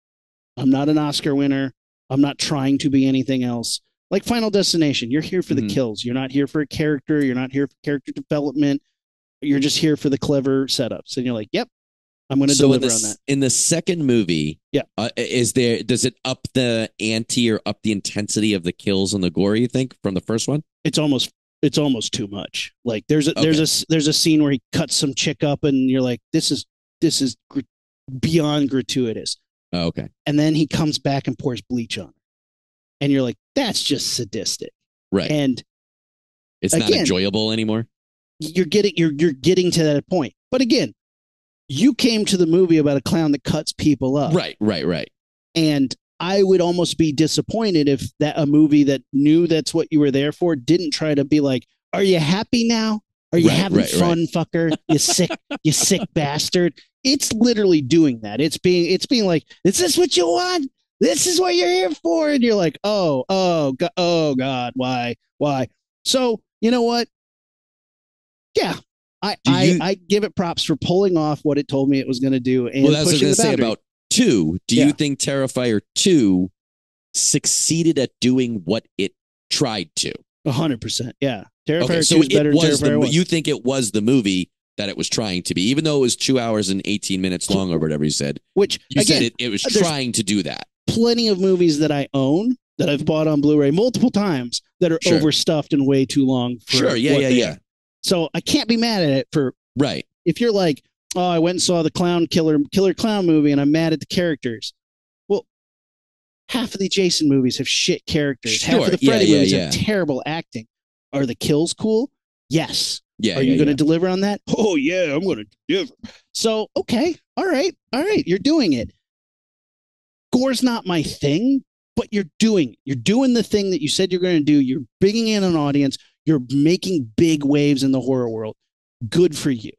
I'm not an Oscar winner. I'm not trying to be anything else. Like Final Destination, you're here for the kills. You're not here for a character. You're not here for character development. You're just here for the clever setups. And you're like, yep, I'm going to So deliver on that. in the second movie, Yeah. Does it up the ante or up the intensity of the kills and the gore, you think, from the first one? It's almost too much. Like there's a scene where he cuts some chick up, and you're like, this is beyond gratuitous. Oh, okay. And then he comes back and pours bleach on her, and you're like, that's just sadistic. Right. And it's not enjoyable anymore. You're getting to that point. But again, you came to the movie about a clown that cuts people up. Right. And I would almost be disappointed if that a movie that knew that's what you were there for didn't try to be like, are you happy now? Are you having fun, fucker? You sick bastard. It's literally doing that. It's being like, is this what you want? This is what you're here for. And you're like, oh God, why? So you know what? Yeah. I give it props for pulling off what it told me it was going to do. And that's what I was going to say about 2. Do you think Terrifier 2 succeeded at doing what it tried to? 100%. Yeah. Terrifier 2 so is better than Terrifier 1. You think it was the movie that it was trying to be, even though it was 2 hours and 18 minutes long or whatever you said. Which, you again, said it was trying to do that. Plenty of movies that I own that I've bought on Blu-ray multiple times that are overstuffed and way too long. Yeah. So I can't be mad at it for right. If you're like, oh, I went and saw the Killer Clown movie and I'm mad at the characters. Well, half of the Jason movies have shit characters. Half of the Freddy movies have terrible acting. Are the kills cool? Yes. Yeah. Are you going to deliver on that? Oh yeah, I'm going to deliver. So okay, all right, you're doing it. Gore's not my thing, but you're doing it. You're doing the thing that you said you're going to do. You're bringing in an audience. You're making big waves in the horror world. Good for you.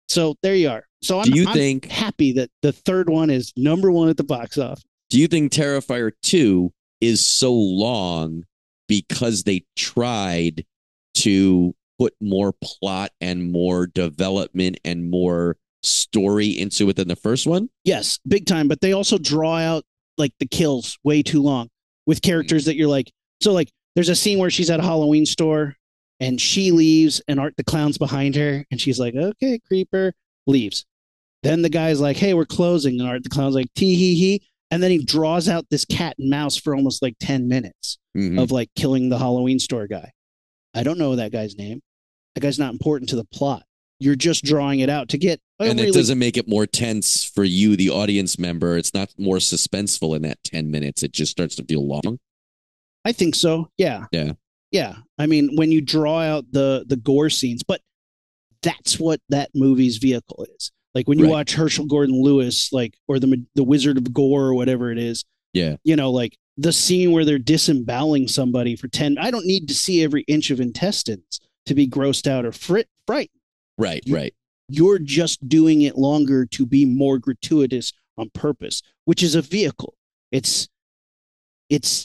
So there you are. So I'm happy that the third one is number 1 at the box office. Do you think Terrifier 2 is so long because they tried to put more plot and more development and more story into it than the first one? Yes, big time. But they also draw out like the kills way too long with characters that you're like, so like there's a scene where she's at a Halloween store and she leaves and Art the Clown's behind her and she's like, okay, creeper, leaves. Then the guy's like, hey, we're closing. And Art the Clown's like, tee hee hee. And then he draws out this cat and mouse for almost like 10 minutes of like killing the Halloween store guy. I don't know that guy's name. That guy's not important to the plot. You're just drawing it out to get. And it doesn't make it more tense for you, the audience member. It's not more suspenseful in that 10 minutes. It just starts to feel long. I think so. Yeah. Yeah. Yeah. I mean, when you draw out the gore scenes, but that's what that movie's vehicle is. Like when you watch Herschel Gordon Lewis, like, or the Wizard of Gore or whatever it is. Yeah. You know, like the scene where they're disemboweling somebody for 10. I don't need to see every inch of intestines to be grossed out or frightened. Right. You're just doing it longer to be more gratuitous on purpose, which is a vehicle. It's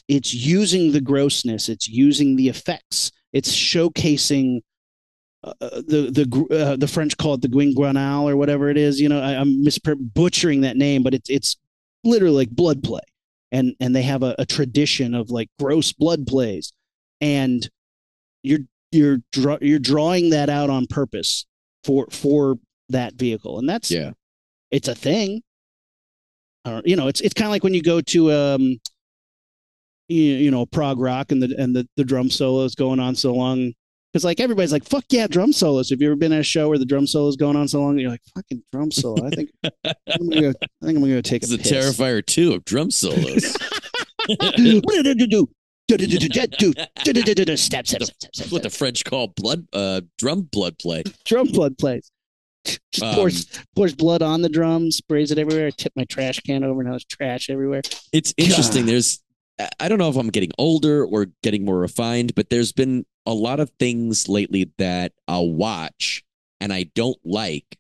using the grossness. It's using the effects. It's showcasing the French call it the guingrenal or whatever it is. You know, I'm butchering that name, but it's literally like blood play, and they have a tradition of like gross blood plays, and you're drawing that out on purpose for that vehicle, and that's it's a thing. You know, it's kind of like when you go to you know, prog rock and the drum solos going on so long. Because like everybody's like, fuck yeah, drum solos. Have you ever been at a show where the drum solo is going on so long? And you're like, fucking drum solo. I think I'm gonna go take a piss. It's a Terrifier 2 of drum solos. Step. What the French call drum blood play. Drum blood plays. Just pours blood on the drums, sprays it everywhere. I tip my trash can over, now there's trash everywhere. It's interesting. I don't know if I'm getting older or getting more refined, but there's been a lot of things lately that I'll watch and I don't like,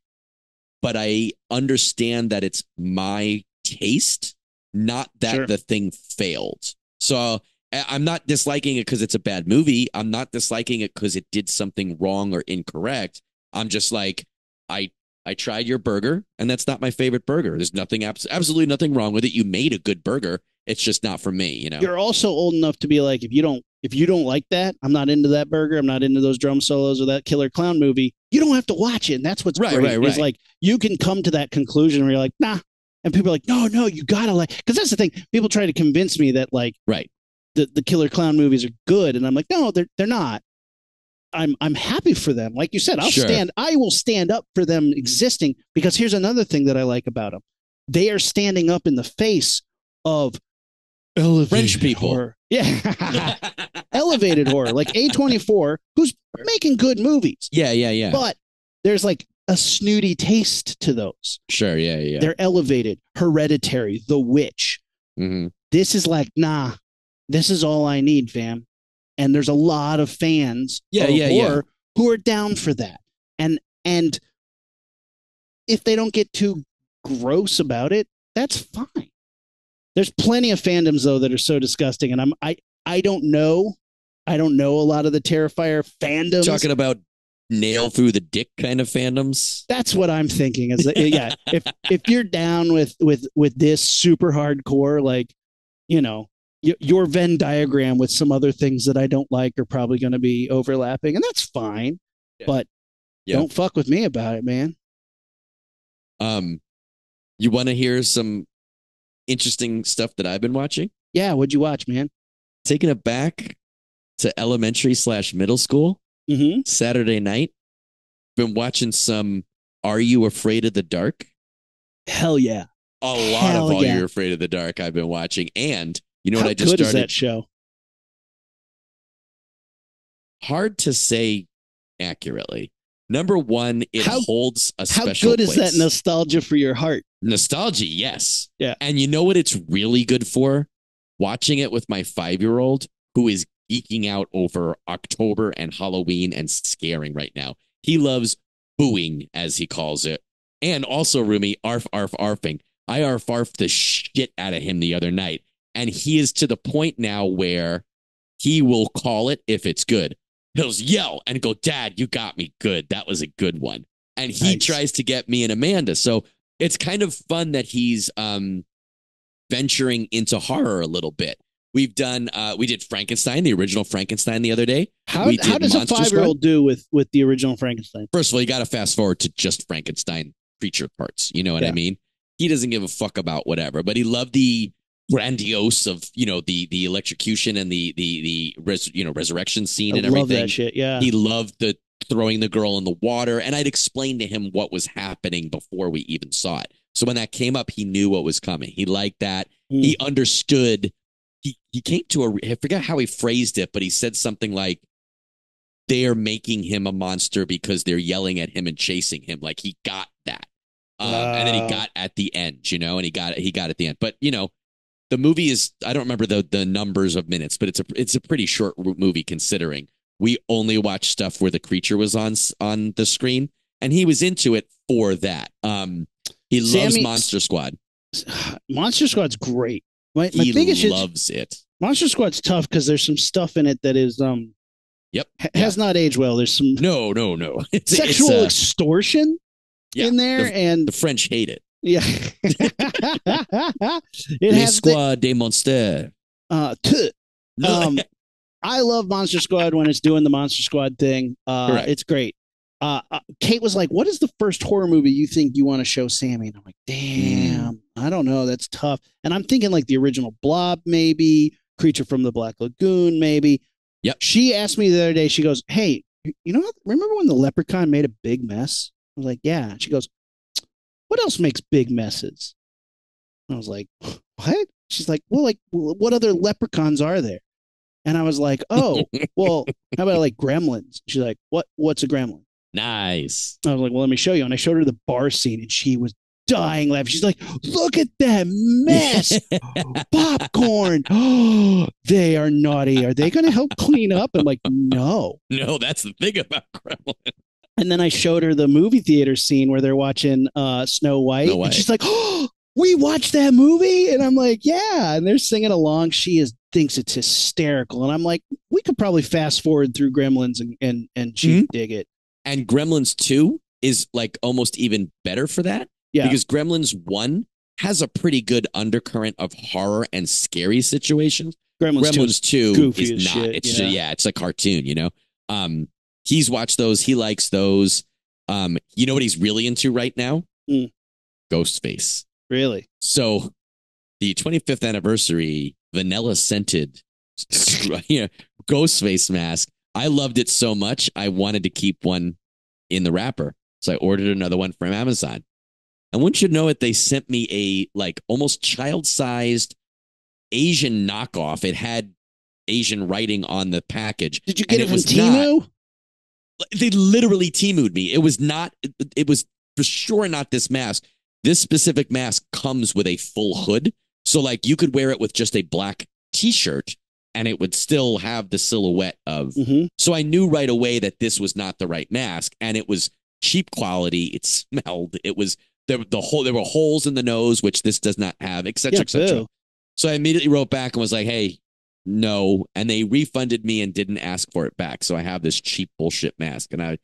but I understand that it's my taste, not that the thing failed. So I'm not disliking it because it's a bad movie. I'm not disliking it because it did something wrong or incorrect. I'm just like, I tried your burger and that's not my favorite burger. There's absolutely nothing wrong with it. You made a good burger. It's just not for me, you know. You're also old enough to be like, if you don't like that, I'm not into that burger. I'm not into those drum solos or that Killer Clown movie. you don't have to watch it. And that's what's Right, great. right. Is like, you can come to that conclusion where you're like, nah. And people are like, no, you gotta like, because that's the thing. People try to convince me that like Right. the Killer Clown movies are good. And I'm like, no, they're not. I'm happy for them. Like you said, Sure. I will stand up for them existing, because here's another thing that I like about them. They are standing up in the face of elevated French people. horror. Yeah. Elevated horror, like A24, who's making good movies. Yeah. But there's like a snooty taste to those. Sure, yeah. They're elevated. Hereditary, The Witch. Mm-hmm. This is like, nah, this is all I need, fam. And there's a lot of fans of horror who are down for that. And if they don't get too gross about it, that's fine. There's plenty of fandoms though that are so disgusting, and I don't know a lot of the Terrifier fandoms. Talking about nail through the dick kind of fandoms. That's what I'm thinking. Is that, yeah, if you're down with this super hardcore, like, you know, your Venn diagram with some other things that I don't like are probably going to be overlapping, and that's fine. Yeah. But don't fuck with me about it, man. You want to hear some interesting stuff that I've been watching? Yeah, what'd you watch, man? Taking it back to elementary/middle school. Mm-hmm. Saturday night. Been watching some Are You Afraid of the Dark? Hell yeah. A lot of Are You Afraid of the Dark I've been watching. And you know what I just started? How good is that show? Hard to say accurately. Number one, it holds a special place. How good is that nostalgia for your heart? Nostalgia, yes. Yeah. And you know what it's really good for? Watching it with my 5-year-old who is geeking out over October and Halloween and scaring right now. He loves booing, as he calls it. And also, Rumi, arf, arfing. I arf the shit out of him the other night. And he is to the point now where he will call it if it's good. He'll yell and go, Dad, you got me good. That was a good one. And he tries to get me and Amanda. So it's kind of fun that he's venturing into horror a little bit. We did Frankenstein, the original Frankenstein the other day. How does a 5-year-old do with the original Frankenstein? First of all, you got to fast forward to just Frankenstein creature parts. You know what I mean? He doesn't give a fuck about whatever, but he loved the grandiose of, you know, the electrocution and the resurrection scene and everything. Love that shit. Yeah. He loved the throwing the girl in the water, and I'd explained to him what was happening before we even saw it. So when that came up, he knew what was coming. He liked that. He understood. He came to I forget how he phrased it, but he said something like, they're making him a monster because they're yelling at him and chasing him. Like, he got that. And then he got at the end, you know, and he got at the end. But, you know, the movie is, I don't remember the numbers of minutes, but it's a pretty short movie considering we only watched stuff where the creature was on the screen, and he was into it for that. He loves Monster Squad. Monster Squad's great. My he thing is loves it. Monster Squad's tough because there's some stuff in it that is has not aged well. There's some no sexual extortion in there, and the French hate it. Yeah, it has Squad des Monsters. I love Monster Squad when it's doing the Monster Squad thing. It's great. Kate was like, what is the first horror movie you think you want to show Sammy? And I'm like, damn, I don't know. That's tough. And I'm thinking like the original Blob, maybe Creature from the Black Lagoon, maybe. Yep. She asked me the other day, she goes, hey, you know, remember when the Leprechaun made a big mess? I was like, yeah. She goes, what else makes big messes? I was like, what? She's like, well, like, what other leprechauns are there? And I was like, oh, well, how about like Gremlins? She's like, what's a gremlin? Nice. I was like, well, let me show you. And I showed her the bar scene, and she was dying laughing. She's like, look at that mess. Popcorn. Oh, they are naughty. Are they going to help clean up? I'm like, no. No, that's the thing about Gremlin. And then I showed her the movie theater scene where they're watching Snow White. And she's like, oh, we watched that movie? And I'm like, yeah. And they're singing along. She thinks it's hysterical. And I'm like, we could probably fast forward through Gremlins and she'd dig it. And Gremlins 2 is like almost even better for that. Yeah. Because Gremlins 1 has a pretty good undercurrent of horror and scary situations. Gremlins 2 is not. Shit, it's just, it's a cartoon, you know? He's watched those. He likes those. You know what he's really into right now? Hmm. Ghostface. Really? So the 25th anniversary vanilla scented Ghostface mask. I loved it so much. I wanted to keep one in the wrapper. So I ordered another one from Amazon. And wouldn't you know it, they sent me a like almost child-sized Asian knockoff. It had Asian writing on the package. Did you get it from was Temu? They literally Temu'd me. It was for sure not this mask. This specific mask comes with a full hood. So like you could wear it with just a black t-shirt and it would still have the silhouette of. Mm-hmm. So I knew right away that this was not the right mask, and it was cheap quality. It smelled. It was there were holes in the nose, which this does not have, et cetera, et cetera. So I immediately wrote back and was like, hey, no. And they refunded me and didn't ask for it back. So I have this cheap bullshit mask. And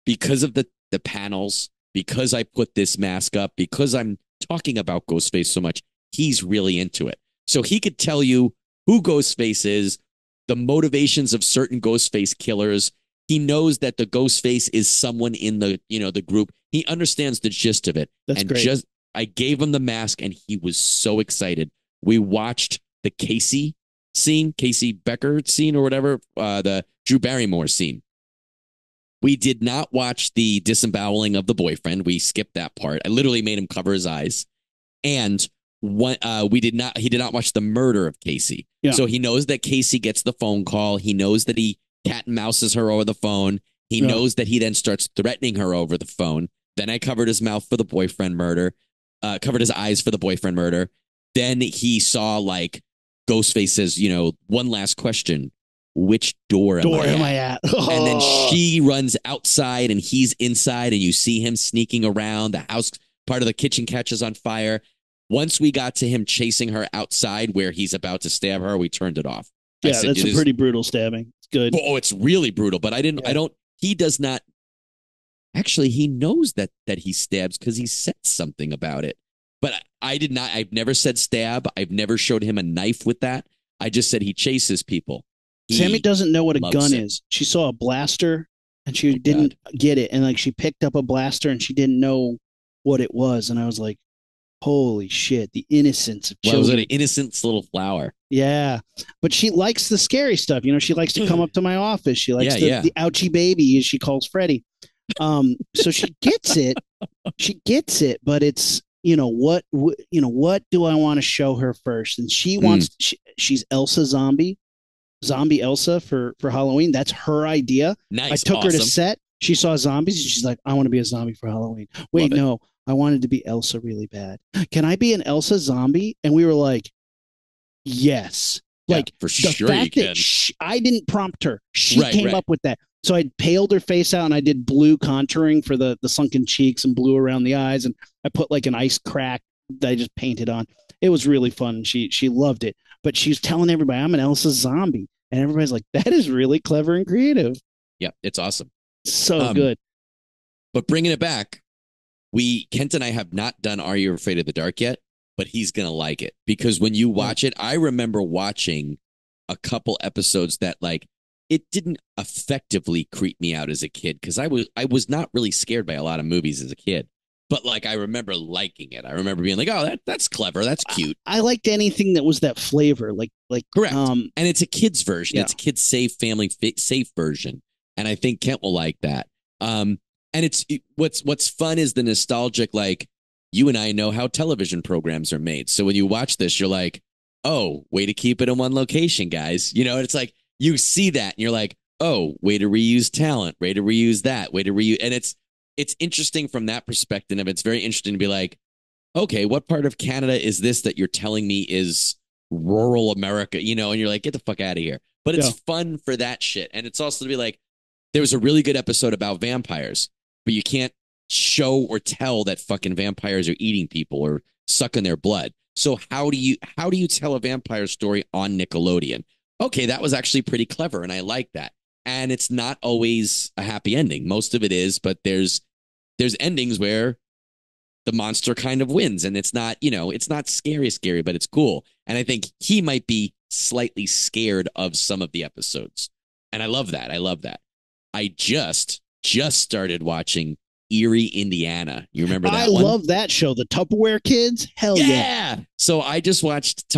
because of the panels, because I put this mask up, because I'm talking about Ghostface so much, he's really into it. So he could tell you who Ghostface is, the motivations of certain Ghostface killers. He knows that the Ghostface is someone in the group. He understands the gist of it. That's great. I gave him the mask and he was so excited. We watched the Casey Becker scene or whatever, the Drew Barrymore scene. We did not watch the disemboweling of the boyfriend. We skipped that part. I literally made him cover his eyes. And he did not watch the murder of Casey. Yeah. So he knows that Casey gets the phone call. He knows that he cat and mouses her over the phone. He knows that he then starts threatening her over the phone. Then I covered his mouth for the boyfriend murder, covered his eyes for the boyfriend murder. Then he saw like Ghostface says, one last question. Which door am I at? And then she runs outside and he's inside and you see him sneaking around. The house, part of the kitchen catches on fire. Once we got to him chasing her outside where he's about to stab her, we turned it off. Yeah, that's a pretty brutal stabbing. It's good. Oh, it's really brutal. But he does not. Actually, he knows that he stabs because he said something about it. But I did not. I've never said stab. I've never showed him a knife with that. I just said he chases people. Sammy doesn't know what a gun is. She saw a blaster and she didn't get it. And like she picked up a blaster and she didn't know what it was. And I was like, holy shit, the innocence of children. Was it an innocent little flower? Yeah. But she likes the scary stuff. She likes to come up to my office. She likes the ouchie baby, as she calls Freddie. So she gets it. But it's, what do I want to show her first? And she wants, she's Elsa Zombie Elsa for Halloween. That's her idea. Nice. I took her to set. She saw zombies and she's like, I want to be a zombie for Halloween. Wait, no, I wanted to be Elsa really bad. Can I be an Elsa zombie? And we were like, yes. Yeah, for sure you can. I didn't prompt her. She came up with that. So I paled her face out and I did blue contouring for the sunken cheeks and blue around the eyes. And I put like an ice crack that I just painted on. It was really fun. She loved it. But she's telling everybody, I'm an Elsa zombie. And everybody's like, that is really clever and creative. Yeah, it's awesome. So good. But bringing it back, Kent and I have not done Are You Afraid of the Dark yet, but he's going to like it. Because when you watch it, I remember watching a couple episodes that like, it didn't effectively creep me out as a kid because I was not really scared by a lot of movies as a kid. But like I remember liking it. I remember being like, "Oh, that's clever. That's cute." I liked anything that was that flavor, like correct. And it's a kids version. Yeah. It's a kids safe, family safe version, and I think Kent will like that. And what's fun is the nostalgic. Like you and I know how television programs are made, so when you watch this, you're like, "Oh, way to keep it in one location, guys." It's like you see that, and you're like, "Oh, way to reuse talent. Way to reuse that. Way to reuse," and it's interesting from that perspective. It's very interesting to be like, okay, what part of Canada is this that you're telling me is rural America? And you're like, get the fuck out of here. But it's fun for that shit. And it's also to be like, there was a really good episode about vampires, but you can't show or tell that fucking vampires are eating people or sucking their blood. So how do you tell a vampire story on Nickelodeon? Okay, that was actually pretty clever. And I like that. And it's not always a happy ending. Most of it is, but there's endings where the monster kind of wins and it's not scary, but it's cool. And I think he might be slightly scared of some of the episodes. And I love that. I just started watching Erie, Indiana. You remember that I one? love that show. The Tupperware Kids. Hell yeah. Yeah. So I just watched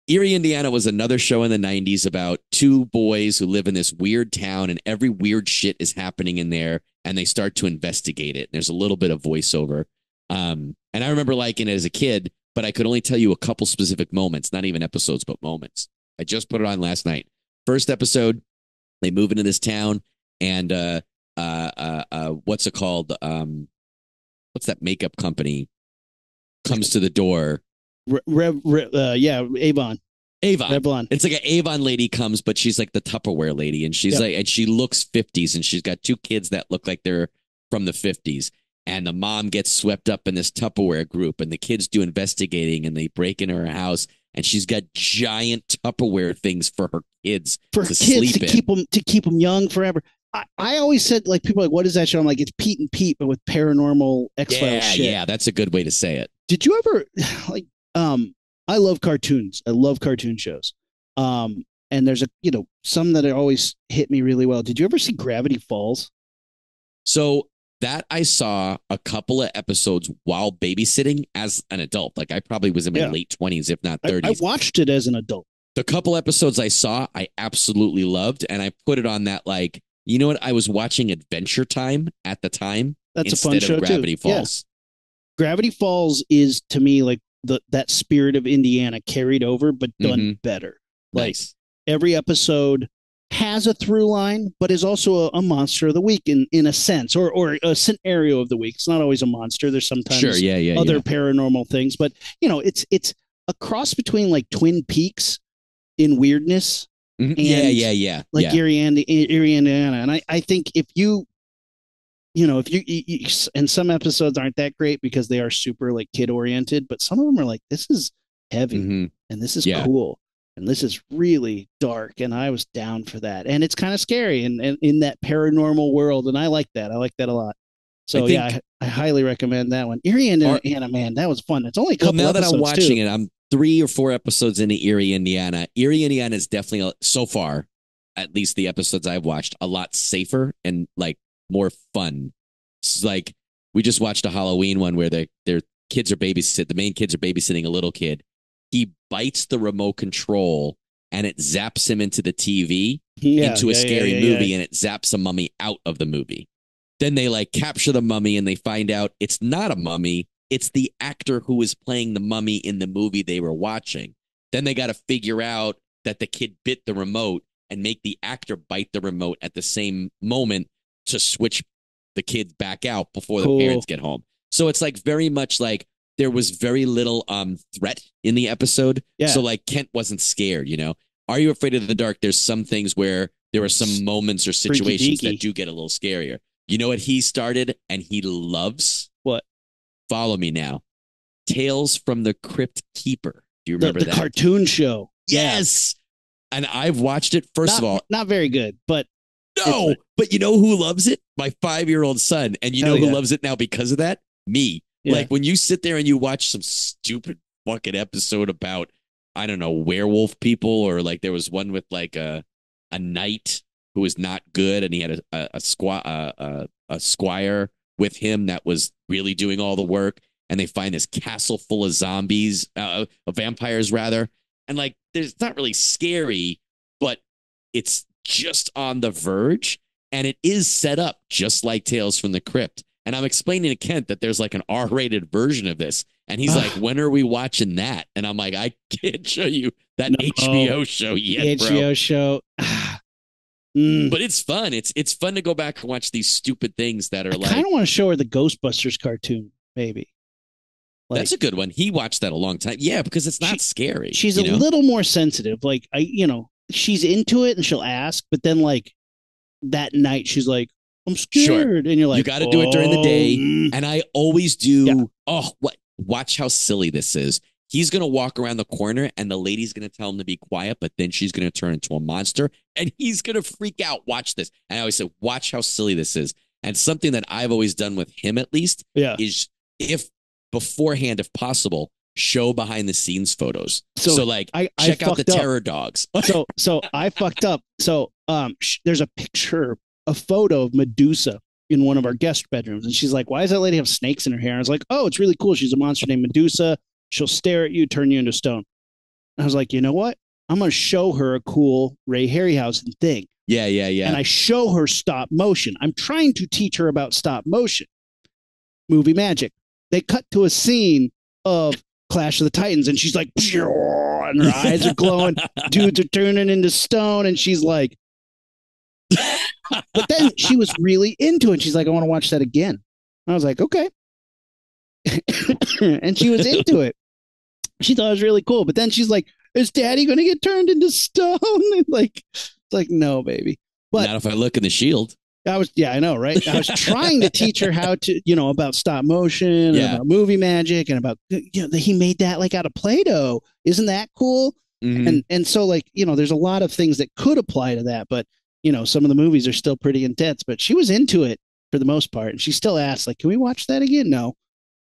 Erie, Indiana was another show in the 90s about two boys who live in this weird town, and every weird shit is happening in there, and they start to investigate it. There's a little bit of voiceover. And I remember liking it as a kid, but I could only tell you a couple specific moments, not even episodes, but moments. I just put it on last night. First episode, they move into this town, and what's it called? What's that makeup company? Comes to the door. Avon. Avon. It's like an Avon lady comes, but she's like the Tupperware lady, and she's like, and she looks 50s, and she's got two kids that look like they're from the 50s. And the mom gets swept up in this Tupperware group, and the kids do investigating, and they break into her house, and she's got giant Tupperware things for her kids sleep in. to keep them young forever. I always said, like, people are like, what is that show? I'm like, it's Pete and Pete, but with paranormal X-Files shit. Yeah, that's a good way to say it. Did you ever like? I love cartoons. I love cartoon shows. And there's some that always hit me really well. Did you ever see Gravity Falls? So that I saw a couple of episodes while babysitting as an adult. Like I probably was in my late 20s, if not 30s. I watched it as an adult. The couple episodes I saw, I absolutely loved. And I put it on that, like, you know what? I was watching Adventure Time at the time. That's a fun show too. Gravity Falls. Yeah. Gravity Falls is, to me, like that spirit of Indiana carried over, but done better. Nice. Like every episode has a through line, but is also a monster of the week in a sense, or a scenario of the week. It's not always a monster. There's sometimes other paranormal things, but it's a cross between like Twin Peaks in weirdness. And like Erie, Indiana. And I think if you and some episodes aren't that great because they are super like kid oriented, but some of them are like, this is heavy and this is cool. And this is really dark, and I was down for that. And it's kind of scary and in that paranormal world, and I like that. I like that a lot. So I highly recommend that one. Erie, Indiana, man, that was fun. It's only a couple now that episodes, I'm watching it, I'm 3 or 4 episodes into Erie, Indiana. Erie, Indiana is definitely, so far, at least the episodes I've watched, a lot safer and like more fun. It's like we just watched a Halloween one where their kids are the main kids are babysitting a little kid. He bites the remote control and it zaps him into the TV, into a scary movie, and it zaps a mummy out of the movie. Then they like capture the mummy and they find out it's not a mummy. It's the actor who was playing the mummy in the movie they were watching. Then they got to figure out that the kid bit the remote and make the actor bite the remote at the same moment to switch the kids back out before the parents get home. So it's like very much like there was very little threat in the episode. Yeah. So like Kent wasn't scared, Are You Afraid of the Dark? There's some things where there are some moments or situations that do get a little scarier. You know what he started and he loves? What? Follow me now. Tales from the Crypt Keeper. Do you remember the that? Cartoon show. Yes. Yeah. And I've watched it. First of all, not very good, but no, but you know who loves it? My 5-year-old son. And you know who loves it now because of that? Me. Yeah. Like when you sit there and you watch some stupid fucking episode about, I don't know, werewolf people, or like there was one with like a knight who was not good and he had a squire with him that was really doing all the work, and they find this castle full of zombies, vampires rather. And like, it's not really scary, but it's just on the verge, and it is set up just like Tales from the Crypt. And I'm explaining to Kent that there's like an R-rated version of this. And he's like, when are we watching that? And I'm like, I can't show you that HBO show yet, bro. HBO show. But it's fun. It's fun to go back and watch these stupid things that are like. I kind of want to show her the Ghostbusters cartoon, maybe. Like, that's a good one. He watched that a long time. Yeah, because it's not scary. She's a little more sensitive. Like, she's into it and she'll ask, but then like that night she's like, I'm scared. Sure. And you're like, you got to do it during the day. And I always do. Yeah. Watch how silly this is. He's going to walk around the corner and the lady's going to tell him to be quiet, but then she's going to turn into a monster and he's going to freak out. Watch this. And I always say, watch how silly this is. And something that I've always done with him, at least, is if beforehand, if possible, show behind the scenes photos. So like, check out the terror dogs. So I fucked up. So there's a photo of Medusa in one of our guest bedrooms. And she's like, why does that lady have snakes in her hair? And I was like, oh, it's really cool. She's a monster named Medusa. She'll stare at you, turn you into stone. And I was like, you know what? I'm going to show her a cool Ray Harryhausen thing. Yeah. And I show her stop motion. I'm trying to teach her about stop motion. Movie magic. They cut to a scene of Clash of the Titans, and she's like, and her eyes are glowing. Dudes are turning into stone, and she's like, but then she was really into it. She's like, I want to watch that again. I was like, okay. And she was into it. She thought it was really cool. But then she's like, is Daddy going to get turned into stone? And like, it's like, no, baby. But not if I look in the shield. I know, right? I was trying to teach her how to, about stop motion, and about movie magic, and about, he made that like out of Play-Doh. Isn't that cool? Mm-hmm. And so like, there's a lot of things that could apply to that, but some of the movies are still pretty intense, but she was into it for the most part. And she still asked, like, can we watch that again? No.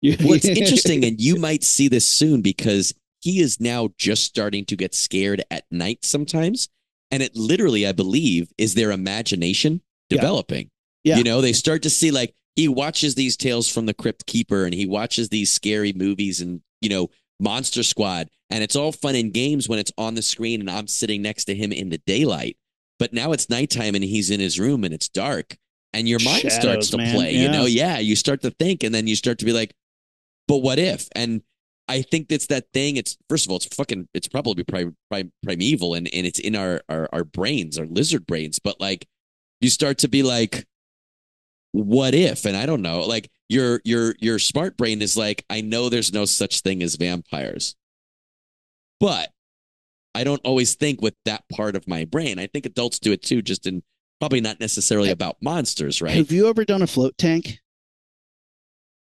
Well, it's interesting, and you might see this soon, because he is now just starting to get scared at night sometimes. And it literally, I believe, is their imagination developing. Yeah. They start to see, like, he watches these Tales from the Crypt Keeper, and he watches these scary movies and, Monster Squad. And it's all fun and games when it's on the screen and I'm sitting next to him in the daylight. But now it's nighttime and he's in his room and it's dark. And your mind starts to play, you start to think, and then you start to be like, but what if? And I think that's that thing. It's, first of all, it's probably primeval, and it's in our brains, our lizard brains. But like, you start to be like, what if? And I don't know, like your smart brain is like, I know there's no such thing as vampires, but I don't always think with that part of my brain. I think adults do it too, just in probably not necessarily about monsters, right? Have you ever done a float tank?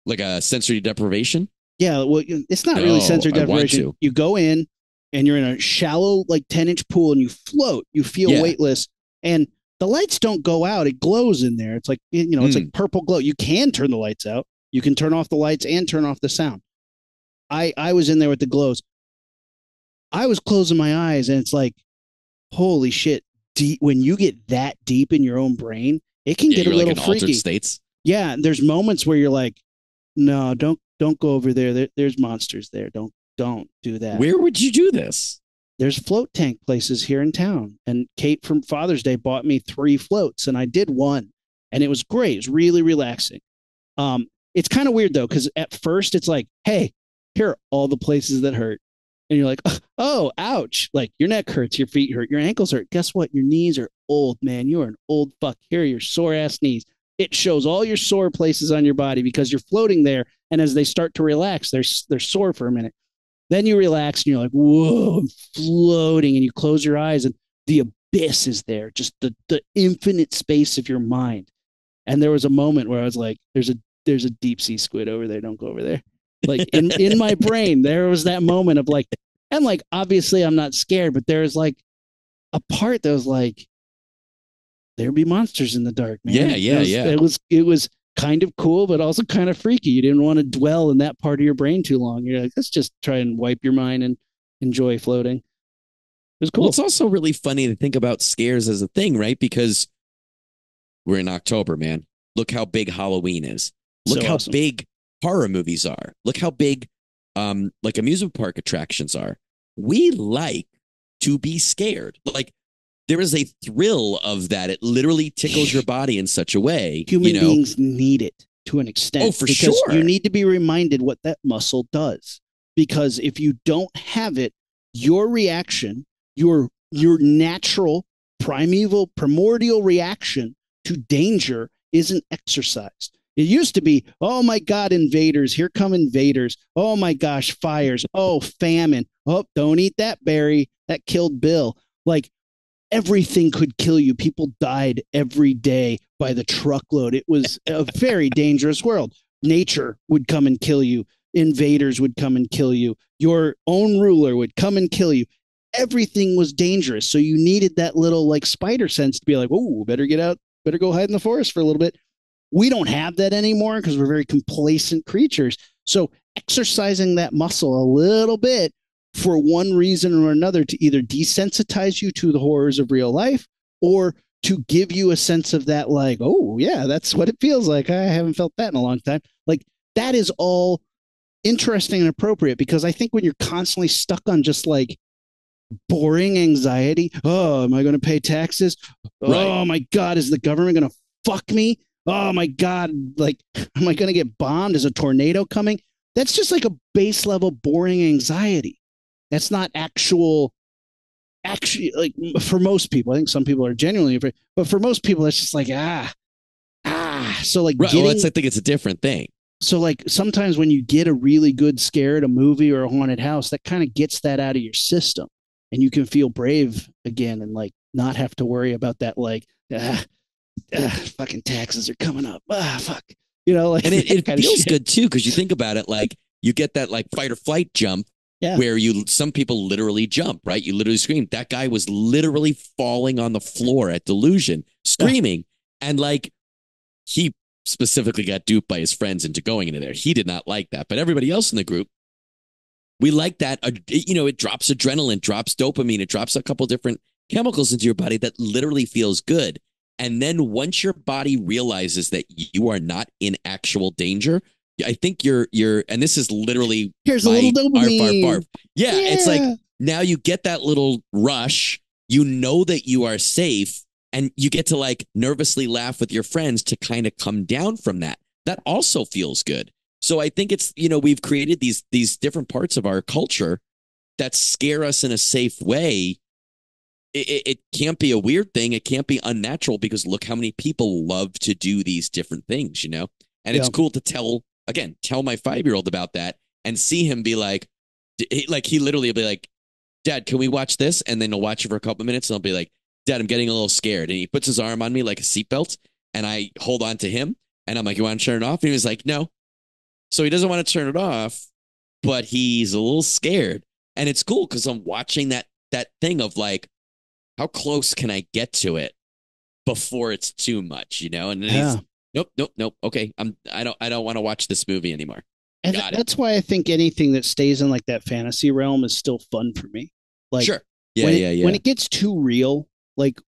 Like a sensory deprivation? Yeah, well, it's not really sensory deprivation. You go in and you're in a shallow, like 10-inch pool, and you float. You feel weightless, and the lights don't go out. It glows in there. It's like, it's like purple glow. You can turn the lights out. You can turn off the lights and turn off the sound. I was in there with the glows. I was closing my eyes, and it's like, holy shit. When you get that deep in your own brain, it can get a little freaky. Altered states. Yeah, there's moments where you're like, no, don't go over there. There's monsters there. Don't do that. Where would you do this? There's float tank places here in town. And Kate from Father's Day bought me 3 floats, and I did one, and it was great. It was really relaxing. It's kind of weird though, because at first it's like, hey, here are all the places that hurt. And you're like, oh, ouch. Like, your neck hurts, your feet hurt, your ankles hurt. Guess what? Your knees are old, man. You are an old fuck. Here are your sore ass knees. It shows all your sore places on your body because you're floating there. And as they start to relax, they're sore for a minute. Then you relax and you're like, whoa, I'm floating. And you close your eyes and the abyss is there, just the infinite space of your mind. And there was a moment where I was like, there's a deep sea squid over there. Don't go over there. Like in my brain, there was that moment of like, and like, obviously I'm not scared, but there was like a part that was like, there'd be monsters in the dark, man. Yeah. It was kind of cool, but also kind of freaky. You didn't want to dwell in that part of your brain too long. You're like, let's just try and wipe your mind and enjoy floating. It was cool. Well, it's also really funny to think about scares as a thing, right? Because we're in October, man. Look how big Halloween is. Look how big horror movies are. Look how big like amusement park attractions are. We like to be scared. Like, there is a thrill of that. It literally tickles your body in such a way. Human beings need it to an extent. Oh, for sure. You need to be reminded what that muscle does. Because if you don't have it, your reaction, your natural, primordial reaction to danger isn't exercised. It used to be, oh my God, invaders. Here come invaders. Oh my gosh, fires. Oh, famine. Oh, don't eat that berry. That killed Bill. Like, everything could kill you. People died every day by the truckload. It was a very dangerous world. Nature would come and kill you. Invaders would come and kill you. Your own ruler would come and kill you. Everything was dangerous. So you needed that little like spider sense to be like, oh, better get out. Better go hide in the forest for a little bit. We don't have that anymore because we're very complacent creatures. So exercising that muscle a little bit for one reason or another to either desensitize you to the horrors of real life or to give you a sense of that, like, oh yeah, that's what it feels like. I haven't felt that in a long time. Like that is all interesting and appropriate, because I think when you're constantly stuck on just like boring anxiety, oh, am I going to pay taxes? Right. Oh my God, is the government going to fuck me? Oh my God, like, am I going to get bombed? Is a tornado coming? That's just like a base level boring anxiety. That's not actually, like, for most people, I think some people are genuinely afraid, but for most people, it's just like, so like, Right. Well, I think it's a different thing. So like sometimes when you get a really good scare at a movie or a haunted house, that kind of gets that out of your system, and you can feel brave again and like not have to worry about that, like, fucking taxes are coming up. Fuck. Like, and it feels good too, because you think about it, like you get that like fight or flight jump, where some people literally jump, right? You literally scream. That guy was literally falling on the floor at Delusion, screaming, and like he specifically got duped by his friends into going into there. He did not like that, but everybody else in the group, we like that. It drops adrenaline, drops dopamine, it drops a couple different chemicals into your body that literally feels good. And then once your body realizes that you are not in actual danger, I think you're, and this is literally here's a little dopamine. Yeah, it's like now you get that little rush. You know that you are safe, and you get to like nervously laugh with your friends to kind of come down from that. That also feels good. So I think it's, we've created these different parts of our culture that scare us in a safe way. It can't be a weird thing. It can't be unnatural, because look how many people love to do these different things, and it's cool to tell my 5-year-old about that and see him be like he literally will be like, Dad, can we watch this? And then he'll watch it for a couple of minutes, and I'll be like, Dad, I'm getting a little scared. And he puts his arm on me like a seatbelt, and I hold on to him, and I'm like, you want to turn it off? And he was like, no. So he doesn't want to turn it off, but he's a little scared. And it's cool because I'm watching that thing of like, how close can I get to it before it's too much, And then he's, nope. Okay, I don't want to watch this movie anymore. And that's why I think anything that stays in like that fantasy realm is still fun for me. Like, sure, when it gets too real, like,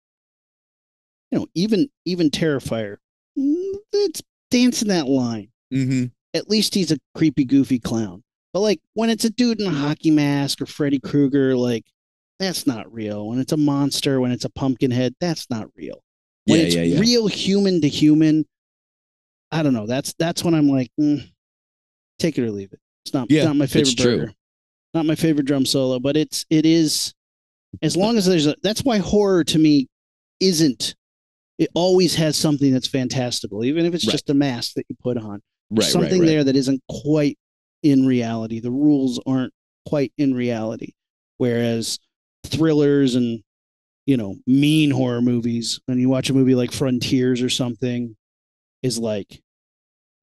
even Terrifier, it's dancing that line. Mm-hmm. At least he's a creepy, goofy clown. But like when it's a dude in a hockey mask or Freddy Krueger, like, that's not real. When it's a monster, when it's a pumpkin head, that's not real. When it's real human to human, I don't know. That's when I'm like, take it or leave it. It's not my favorite burger. Not my favorite drum solo, but it is, as long as that's why horror to me it always has something that's fantastical, even if it's just a mask that you put on. Something there that isn't quite in reality. The rules aren't quite in reality. Whereas thrillers and, mean horror movies, when you watch a movie like Frontiers or something, is like,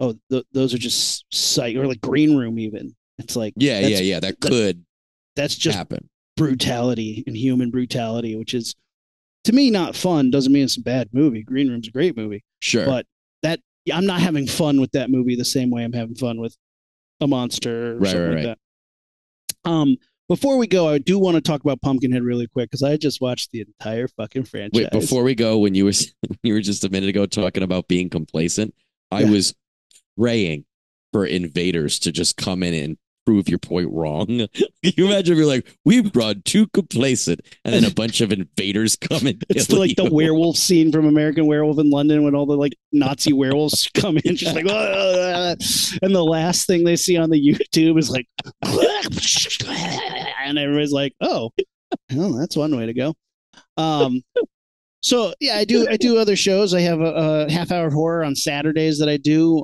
oh, those are just or like Green Room even. It's like, that could that's just happen. Brutality and human brutality, which is, to me, not fun. Doesn't mean it's a bad movie. Green Room's a great movie. Sure. But I'm not having fun with that movie the same way I'm having fun with a monster or something like that. Before we go, I do want to talk about Pumpkinhead really quick, because I just watched the entire fucking franchise. Wait, before we go, when you were just a minute ago talking about being complacent, I was praying for invaders to just come in and prove your point wrong. Can you imagine if you're like, we've grown too complacent, and then a bunch of invaders come in? It's like the werewolf scene from American Werewolf in London, when all the like Nazi werewolves come in, just like, and the last thing they see on the YouTube is like, and everybody's like, oh, well, that's one way to go. So yeah, I do other shows. I have a half-hour horror on Saturdays that I do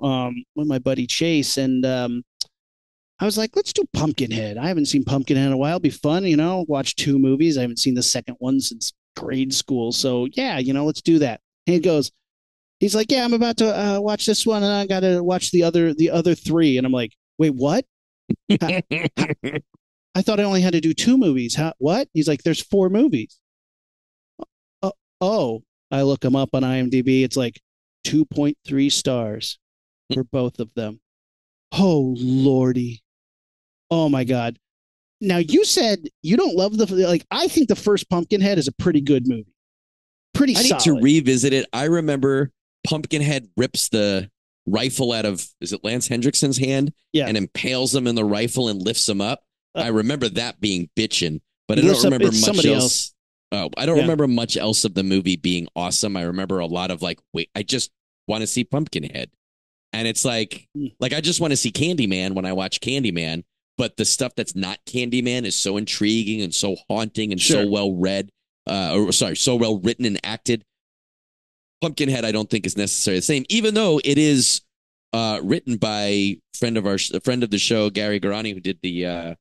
with my buddy Chase, and I was like, let's do Pumpkinhead. I haven't seen Pumpkinhead in a while. It'd be fun, watch 2 movies. I haven't seen the second one since grade school. So yeah, let's do that. And he's like, yeah, I'm about to watch this one, and I got to watch the other 3. And I'm like, wait, what? I thought I only had to do 2 movies. What? He's like, there's 4 movies. Oh, I look them up on IMDb. It's like 2.3 stars for both of them. Oh, Lordy. Oh, my God. Now, you said you don't love I think the first Pumpkinhead is a pretty good movie. pretty I need solid. to revisit it. I remember Pumpkinhead rips the rifle out of, is it Lance Hendrickson's hand? Yeah. And impales him in the rifle and lifts him up. I remember that being bitchin', but I He don't lifts up- remember it's much somebody else. Oh, I don't Yeah. remember much else of the movie being awesome. I remember a lot of like, wait, I just want to see Pumpkinhead. And it's like I just want to see Candyman when I watch Candyman, but the stuff that's not Candyman is so intriguing and so haunting and so well read, so well written and acted. Pumpkinhead, I don't think is necessarily the same, even though it is written by a friend of the show, Gary Garani, who did the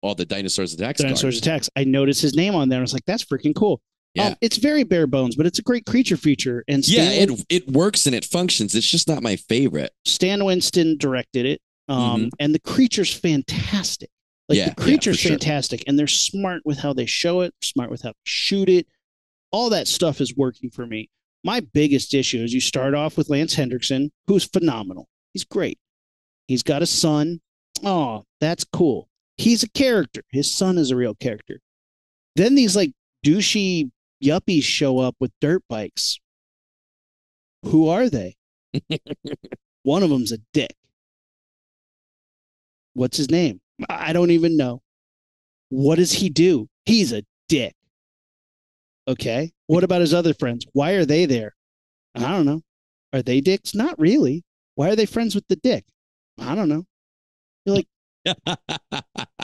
all the Dinosaurs Attacks. Dinosaurs Attacks. I noticed his name on there. I was like, that's freaking cool. Yeah. It's very bare bones, but it's a great creature feature. And it works and it functions. It's just not my favorite. Stan Winston directed it, and the creature's fantastic. Like the creature's fantastic, and they're smart with how they show it, smart with how they shoot it. All that stuff is working for me. My biggest issue is you start off with Lance Hendrickson, who's phenomenal. He's great. He's got a son. Oh, that's cool. He's a character. His son is a real character. Then these like douchey yuppies show up with dirt bikes. Who are they? One of them's a dick. What's his name? I don't even know. What does he do? He's a dick. Okay. What about his other friends? Why are they there? I don't know. Are they dicks? Not really. Why are they friends with the dick? I don't know. You're like,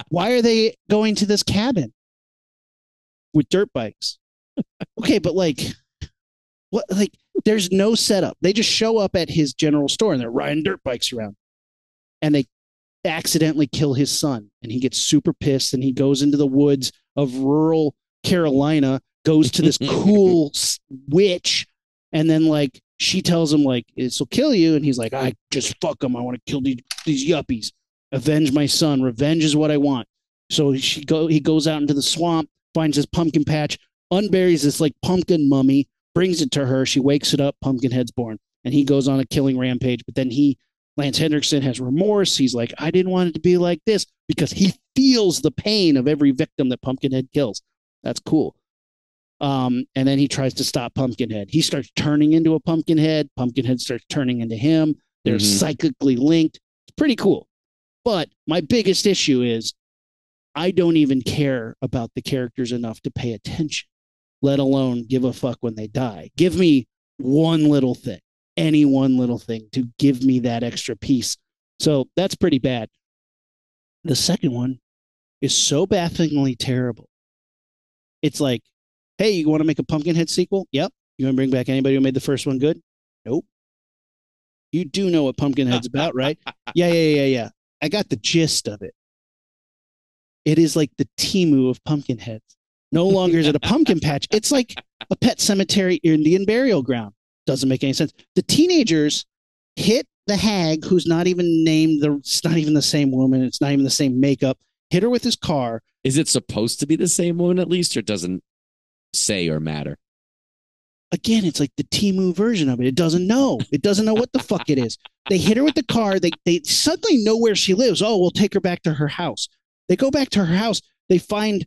why are they going to this cabin with dirt bikes? Okay, but like, what? Like, there's no setup. They just show up at his general store and they're riding dirt bikes around, and they accidentally kill his son, and he gets super pissed, and he goes into the woods of rural Carolina, goes to this cool witch, and then like she tells him like this will kill you, and he's like, I just fuck them. I want to kill these yuppies. Avenge my son. Revenge is what I want. So he goes out into the swamp, finds his pumpkin patch, unburies this like pumpkin mummy, brings it to her. She wakes it up. Pumpkinhead's born, and he goes on a killing rampage. But then Lance Hendrickson has remorse. He's like, I didn't want it to be like this, because he feels the pain of every victim that Pumpkinhead kills. That's cool. And then he tries to stop Pumpkinhead. He starts turning into a Pumpkinhead. Pumpkinhead starts turning into him. They're psychically linked. It's pretty cool. But my biggest issue is I don't even care about the characters enough to pay attention, let alone give a fuck when they die. Give me one little thing, any one little thing to give me that extra piece. So that's pretty bad. The second one is so bafflingly terrible. It's like, hey, you want to make a Pumpkinhead sequel? Yep. You want to bring back anybody who made the first one good? Nope. You do know what Pumpkinhead's about, right? Yeah. I got the gist of it. It is like the Temu of Pumpkinheads. No longer is it a pumpkin patch. It's like a pet cemetery Indian burial ground. Doesn't make any sense. The teenagers hit the hag, who's not even named. It's not even the same woman. It's not even the same makeup. Hit her with his car. Is it supposed to be the same woman at least, or doesn't say or matter? Again, it's like the Temu version of it. It doesn't know. It doesn't know what the fuck it is. They hit her with the car. They suddenly know where she lives. Oh, we'll take her back to her house. They go back to her house. They find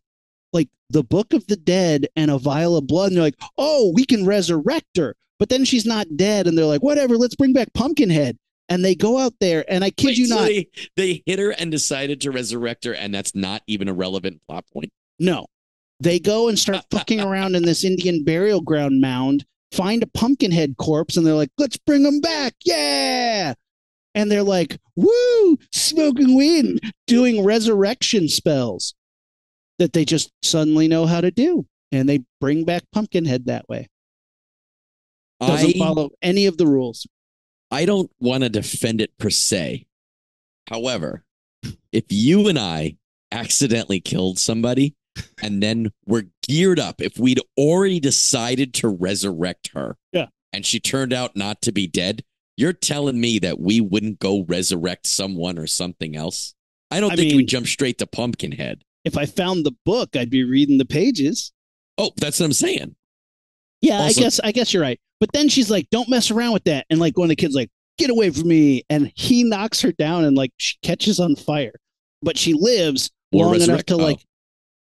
like the Book of the Dead and a vial of blood. And they're like, oh, we can resurrect her. But then she's not dead. And they're like, whatever, let's bring back Pumpkinhead. And they go out there, and I kid you not. They hit her and decided to resurrect her, and that's not even a relevant plot point? No. They go and start fucking around in this Indian burial ground mound, find a Pumpkinhead corpse, and they're like, let's bring him back. Yeah. And they're like, woo, smoking weed, doing resurrection spells that they just suddenly know how to do. And they bring back Pumpkinhead that way. Doesn't follow any of the rules. I don't want to defend it per se. However, if you and I accidentally killed somebody and then we're geared up, if we'd already decided to resurrect her, and she turned out not to be dead, you're telling me that we wouldn't go resurrect someone or something else? I don't think we'd jump straight to Pumpkinhead. If I found the book, I'd be reading the pages. Oh, that's what I'm saying. Yeah, also, I guess you're right. But then she's like, don't mess around with that. And like one of the kids like, get away from me. And he knocks her down and like she catches on fire. But she lives long enough to like,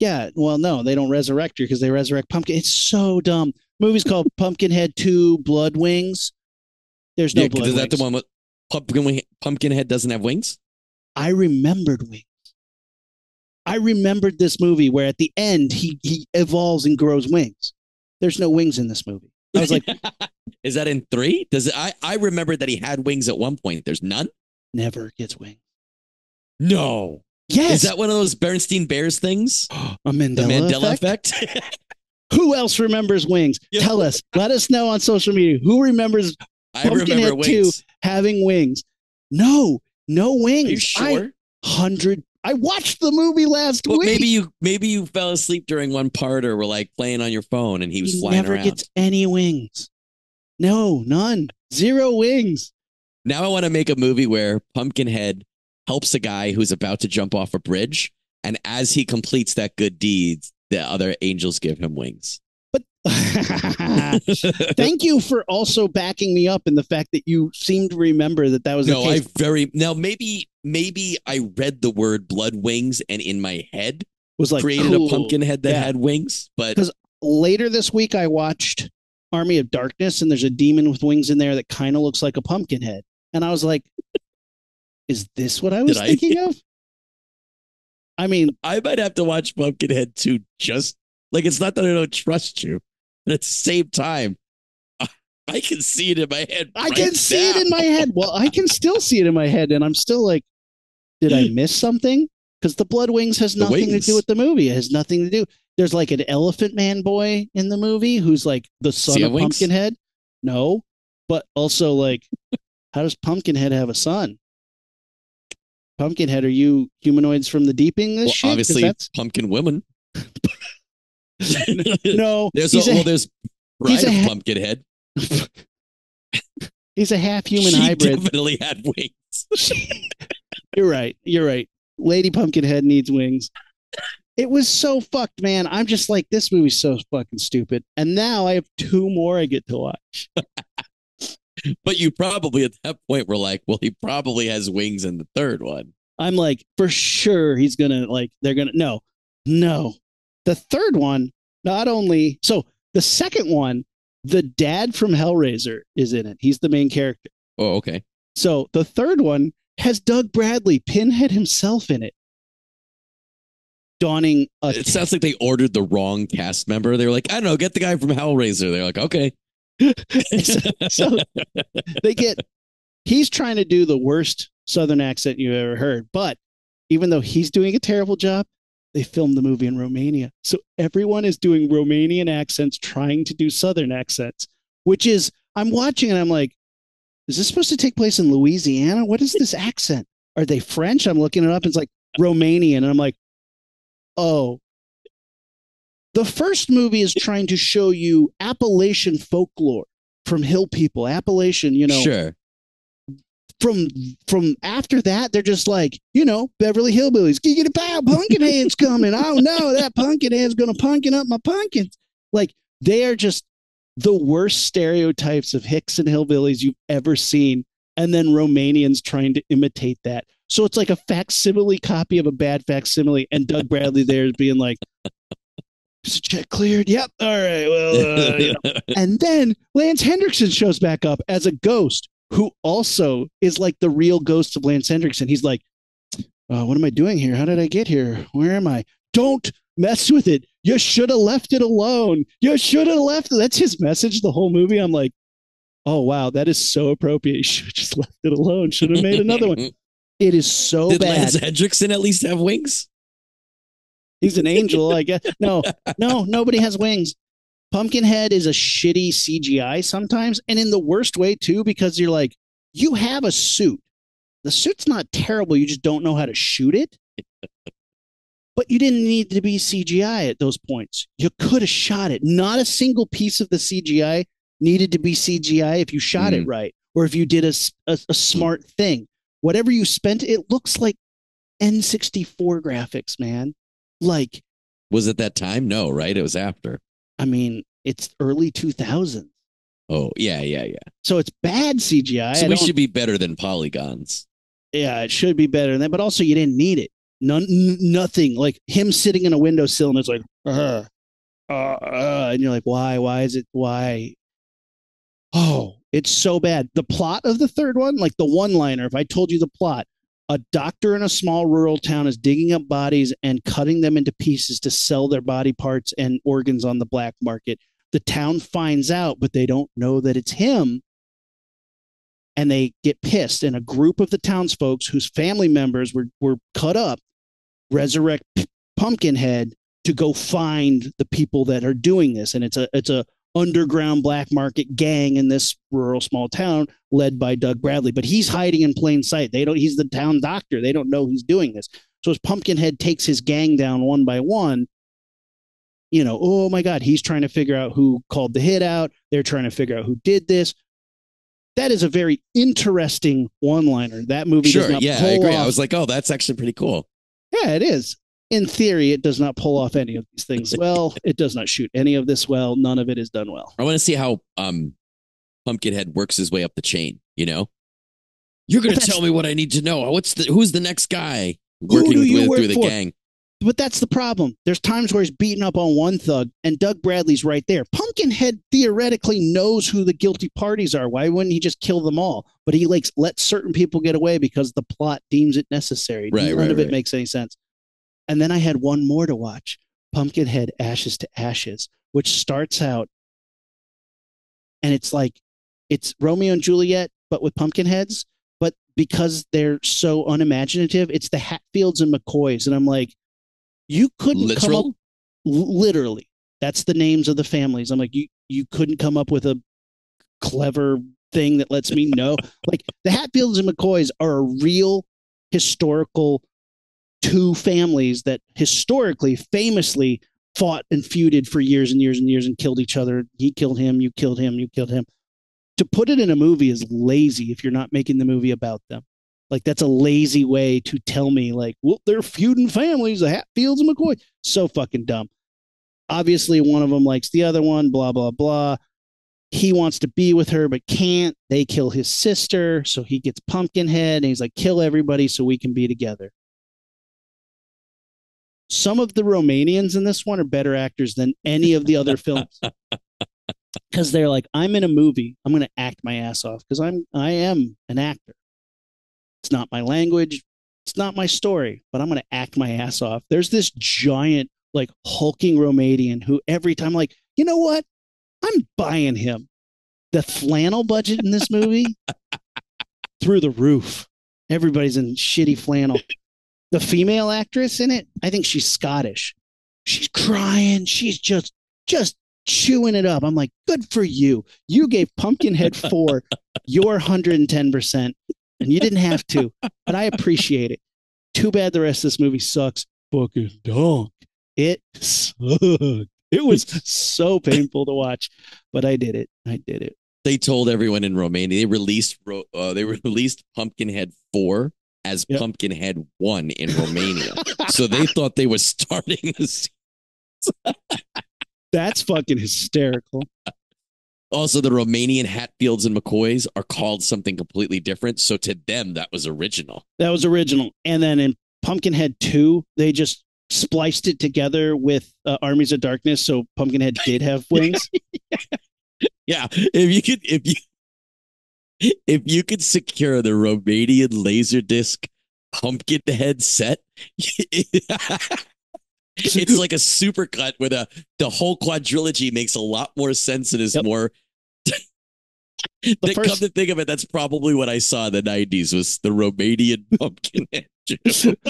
Yeah, well, no, they don't resurrect her because they resurrect Pumpkin. It's so dumb. Movie's called Pumpkinhead 2 Blood Wings. There's no blood is that wings. the one with Pumpkinhead doesn't have wings? I remembered wings. I remembered this movie where at the end he evolves and grows wings. There's no wings in this movie. I was like, is that in 3? I remembered that he had wings at one point. There's none? never gets wings. No. Yes. Is that one of those Bernstein Bears things? A The Mandela, Mandela effect? effect? Who else remembers wings? Yeah. Tell us. Let us know on social media. Who remembers I remember Pumpkinhead 2 wings. having wings? No wings. Are you sure? I watched the movie last Well, week. maybe you fell asleep during one part or were like playing on your phone and he was He flying never around. gets any wings. No, none. 0 wings. Now I want to make a movie where Pumpkinhead helps a guy who's about to jump off a bridge, and as he completes that good deed, the other angels give him wings. But thank you for also backing me up in the fact that you seem to remember that was the case. Maybe I read the word blood wings and in my head Was like created cool. a Pumpkinhead that Yeah. had wings, but 'Cause later this week I watched Army of Darkness, and there's a demon with wings in there that kind of looks like a pumpkin head. And I was like, is this what I was Did I? thinking of? I mean, I might have to watch Pumpkinhead 2 just like it's not that I don't trust you, but at the same time, I can see it in my head. I can see it in my head. Well, I can still see it in my head, and I'm still like, did I miss something? Because the blood wings has The nothing to wings. do with the movie. It has nothing to do. There's like an Elephant Man boy in the movie who's like the son Does he of have wings? Pumpkinhead. No, but also like, how does Pumpkinhead have a son? Pumpkinhead, are you humanoids from the deeping this Well, shit? 'Cause obviously, that's pumpkin women. no. There's he's there's he's Bride a of ha- Pumpkinhead. he's a half human She hybrid. definitely had wings. You're right. You're right. Lady Pumpkinhead needs wings. It was so fucked, man. I'm just like, this movie's so fucking stupid. And now I have 2 more I get to watch. But you probably at that point were like, well, he probably has wings in the third one. I'm like, for sure he's gonna like, they're gonna no. The third one, not only so the second one, the dad from Hellraiser is in it. He's the main character. Oh, okay. So the third one has Doug Bradley, Pinhead himself in it. Donning a It sounds like they ordered the wrong cast member. They were like, I don't know, get the guy from Hellraiser. They're like, okay. so he's trying to do the worst Southern accent you've ever heard. But even though he's doing a terrible job, they filmed the movie in Romania. So everyone is doing Romanian accents, trying to do Southern accents, which is, I'm watching and I'm like, is this supposed to take place in Louisiana? What is this accent? Are they French? I'm looking it up. It's like Romanian. And I'm like, oh. The first movie is trying to show you Appalachian folklore from hill people. Appalachian, Sure. From after that, they're just like, Beverly Hillbillies. Giggity pow, Pumpkinhead's coming. Oh no, that Pumpkinhead's gonna pumpkin up my pumpkins. Like, they are just the worst stereotypes of hicks and hillbillies you've ever seen. And then Romanians trying to imitate that. So it's like a facsimile copy of a bad facsimile, and Doug Bradley there is being like, is the check cleared? Yep. All right. Well, And then Lance Hendrickson shows back up as a ghost, who also is like the real ghost of Lance Hendrickson. He's like, what am I doing here? How did I get here? Where am I? Don't mess with it. You should have left it alone. You should have left it. That's his message the whole movie. I'm like, oh, wow, that is so appropriate. You should have just left it alone. Should have made another one. It is so Did bad. Lance Hendrickson at least have wings? He's an angel, I guess. No, nobody has wings. Pumpkinhead is a shitty CGI sometimes, and in the worst way too, because you're like, you have a suit. The suit's not terrible. You just don't know how to shoot it. But you didn't need to be CGI at those points. You could have shot it. Not a single piece of the CGI needed to be CGI if you shot it right, or if you did a smart thing. Whatever you spent, it looks like N64 graphics, man. Like, Was it that time? No, right? It was after. I mean, it's early 2000s. Oh, yeah. So it's bad CGI. So we should be better than polygons. Yeah, it should be better than that. But also, you didn't need it. Nothing. Like him sitting in a windowsill and it's like, and you're like, why? Why is it? Why? Oh, it's so bad. The plot of the third one, like the one-liner, if I told you the plot, a doctor in a small rural town is digging up bodies and cutting them into pieces to sell their body parts and organs on the black market. The town finds out, but they don't know that it's him. And they get pissed. And a group of the townsfolk whose family members were cut up resurrect Pumpkinhead to go find the people that are doing this. And it's a underground black market gang in this rural small town led by Doug Bradley, but he's hiding in plain sight. He's the town doctor. They don't know he's doing this. So as Pumpkinhead takes his gang down one by one, oh my God, he's trying to figure out who called the hit out. They're trying to figure out who did this. That is a very interesting one-liner. That movie does not I agree. I was like, oh, that's actually pretty cool. Yeah, it is. In theory, it does not pull off any of these things well. It does not shoot any of this well. None of it is done well. I want to see how Pumpkinhead works his way up the chain. You're going to tell me what I need to know. Who's the next guy working through the gang? But that's the problem. There's times where he's beating up on one thug and Doug Bradley's right there. Pumpkinhead theoretically knows who the guilty parties are. Why wouldn't he just kill them all? But he lets certain people get away because the plot deems it necessary. None of it makes any sense. And then I had one more to watch, Pumpkinhead Ashes to Ashes, which starts out and it's Romeo and Juliet, but with pumpkinheads. But because they're so unimaginative, it's the Hatfields and McCoys. And I'm like, you couldn't come up literally. That's the names of the families. I'm like, you couldn't come up with a clever thing that lets me know. Like the Hatfields and McCoys are a real historical two families that historically, famously fought and feuded for years and years and years and killed each other. He killed him, you killed him, you killed him. To put it in a movie is lazy if you're not making the movie about them. Like that's a lazy way to tell me well, they're feuding families, the Hatfields and McCoy. So fucking dumb. Obviously, one of them likes the other one, blah, blah, blah. He wants to be with her, but can't. They kill his sister. So he gets Pumpkinhead and he's like, kill everybody so we can be together. Some of the Romanians in this one are better actors than any of the other films. Because they're like, I'm in a movie. I'm going to act my ass off because I am an actor. It's not my language. It's not my story, but I'm going to act my ass off. There's this giant, hulking Romanian who every time, you know what? I'm buying him. The flannel budget in this movie, through the roof. Everybody's in shitty flannel. The female actress in it, I think she's Scottish. She's crying. She's just chewing it up. I'm like, good for you. You gave Pumpkinhead 4 your 110%, and you didn't have to, but I appreciate it. Too bad the rest of this movie sucks. Fucking donk. It sucked. It was so painful to watch, but I did it. They told everyone in Romania they released Pumpkinhead 4 as Pumpkinhead 1 in Romania. So they thought they were starting this. That's fucking hysterical. Also, the Romanian Hatfields and McCoys are called something completely different. So to them, that was original. And then in Pumpkinhead 2, they just spliced it together with Armies of Darkness. So Pumpkinhead did have wings. Yeah. If you could secure the Romanian Laserdisc Pumpkinhead set, it's like a supercut where the whole quadrilogy makes a lot more sense and is more. Come to think of it, that's probably what I saw in the 90s was the Romanian Pumpkinhead.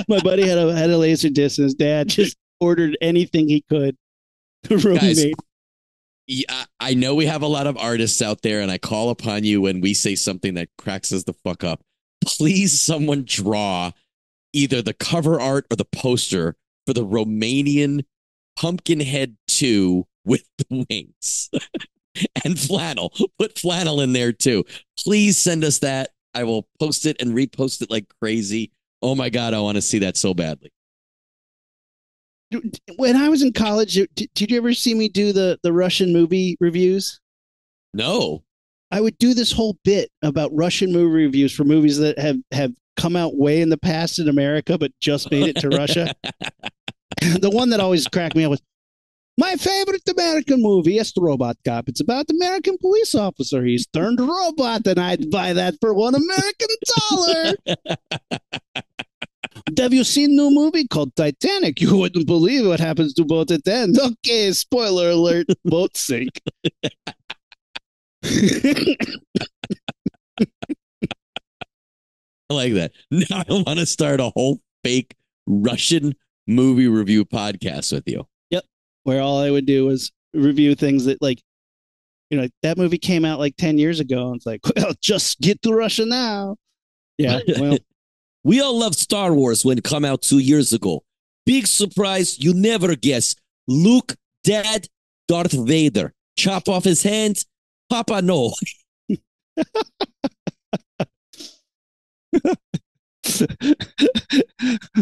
My buddy had a laser disc, and his dad just ordered anything he could. Guys, I know we have a lot of artists out there, and I call upon you when we say something that cracks us the fuck up. Please, someone draw either the cover art or the poster for the Romanian Pumpkinhead 2 with the wings. And flannel. Put flannel in there too. Please send us that. I will post it and repost it like crazy. Oh my God, I want to see that so badly. When I was in college, did you ever see me do the Russian movie reviews? No. I would do this whole bit about Russian movie reviews for movies that have come out way in the past in America, but just made it to Russia. The one that always cracked me up was my favorite American movie is The Robot Cop. It's about the American police officer. He's turned robot, and I'd buy that for $1 American dollar. Have you seen a new movie called Titanic? You wouldn't believe what happens to boat at the end. Okay, spoiler alert, boat sink. I like that. Now I want to start a whole fake Russian movie review podcast with you. Yep. Where all I would do was review things that, like, you know, that movie came out like 10 years ago. And it's like, well, just get to Russia now. Yeah. Well, we all loved Star Wars when it came out 2 years ago. Big surprise, you never guess. Luke dead, Darth Vader. Chop off his hands. Papa, no.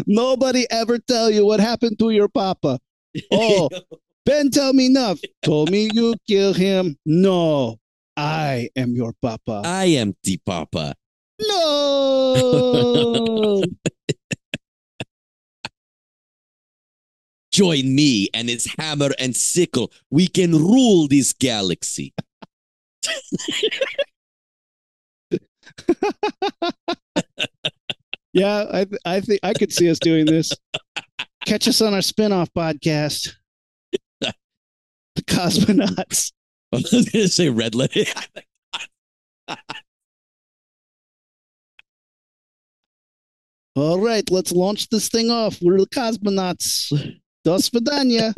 Nobody ever tell you what happened to your papa. Oh, Ben tell me enough. Told me you kill him. No, I am your papa. I am the papa. No. Join me and its hammer and sickle. We can rule this galaxy. Yeah, I think I could see us doing this. Catch us on our spinoff podcast, The Cosmonauts. I was going to say red letter. All right, let's launch this thing off. We're the Cosmonauts. Do svidaniya.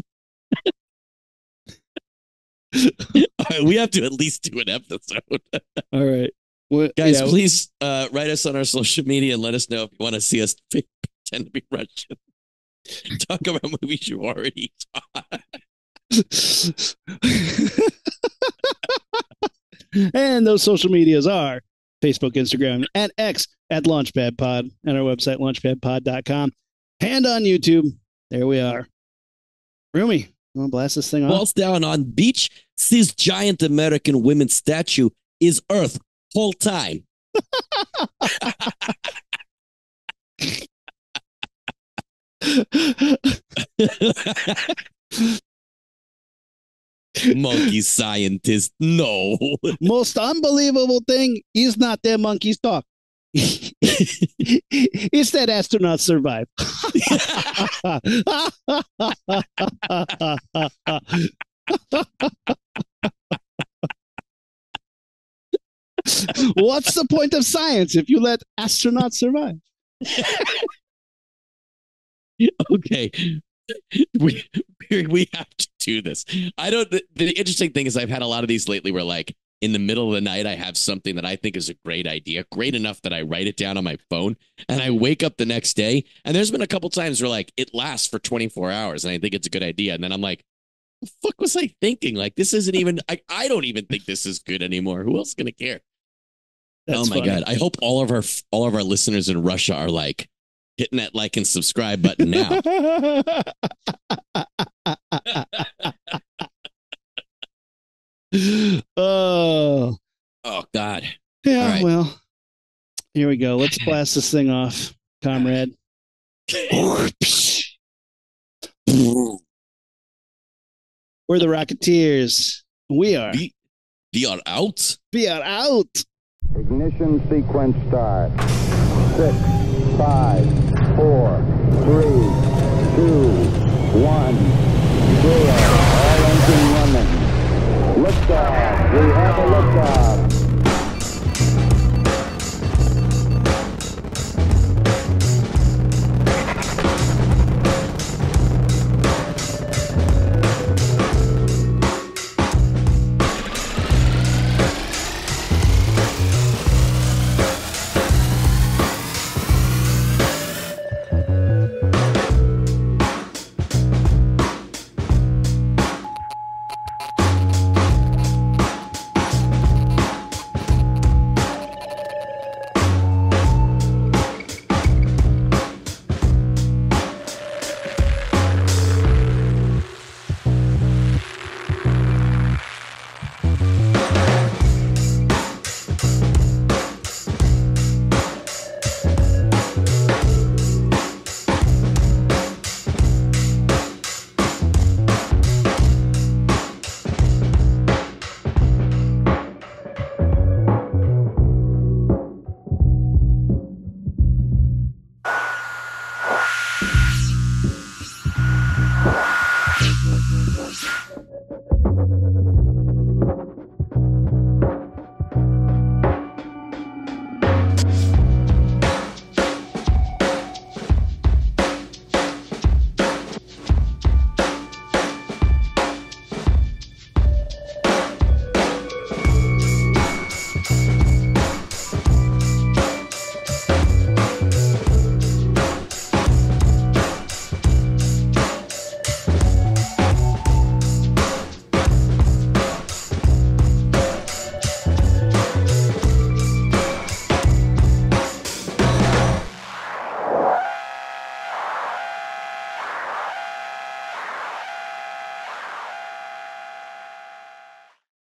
All right, we have to at least do an episode. All right. Well, guys, yeah, please write us on our social media and let us know if you want to see us pretend to be Russian. Talk about movies you already saw. And those social medias are Facebook, Instagram, and X at Launchpad Pod, and our website, launchpadpod.com, and on YouTube. There we are. Rumi, you want to blast this thing off? Falls down on beach, sees giant American women statue, is Earth whole time. Monkey scientist, no. Most unbelievable thing is not that monkeys talk. It's that astronauts survive. What's the point of science if you let astronauts survive? Okay. We have to do this. I don't. The interesting thing is I've had a lot of these lately where, like, in the middle of the night, I have something that I think is a great idea, great enough that I write it down on my phone, and I wake up the next day, and there's been a couple times where, like, it lasts for 24 hours, and I think it's a good idea, and then I'm like, the fuck was I thinking? Like, this isn't even, I don't even think this is good anymore. Who else is going to care? That's oh my funny. God. I hope all of our listeners in Russia are like hitting that like and subscribe button now. Oh God. yeah. right. Well, here we go. Let's blast this thing off, comrade. We're the Rocketeers. We are. We are out. We are out. Ignition sequence start. 6, 5, 4, 3, 2, 1, 0. All engine running. Liftoff. We have a liftoff.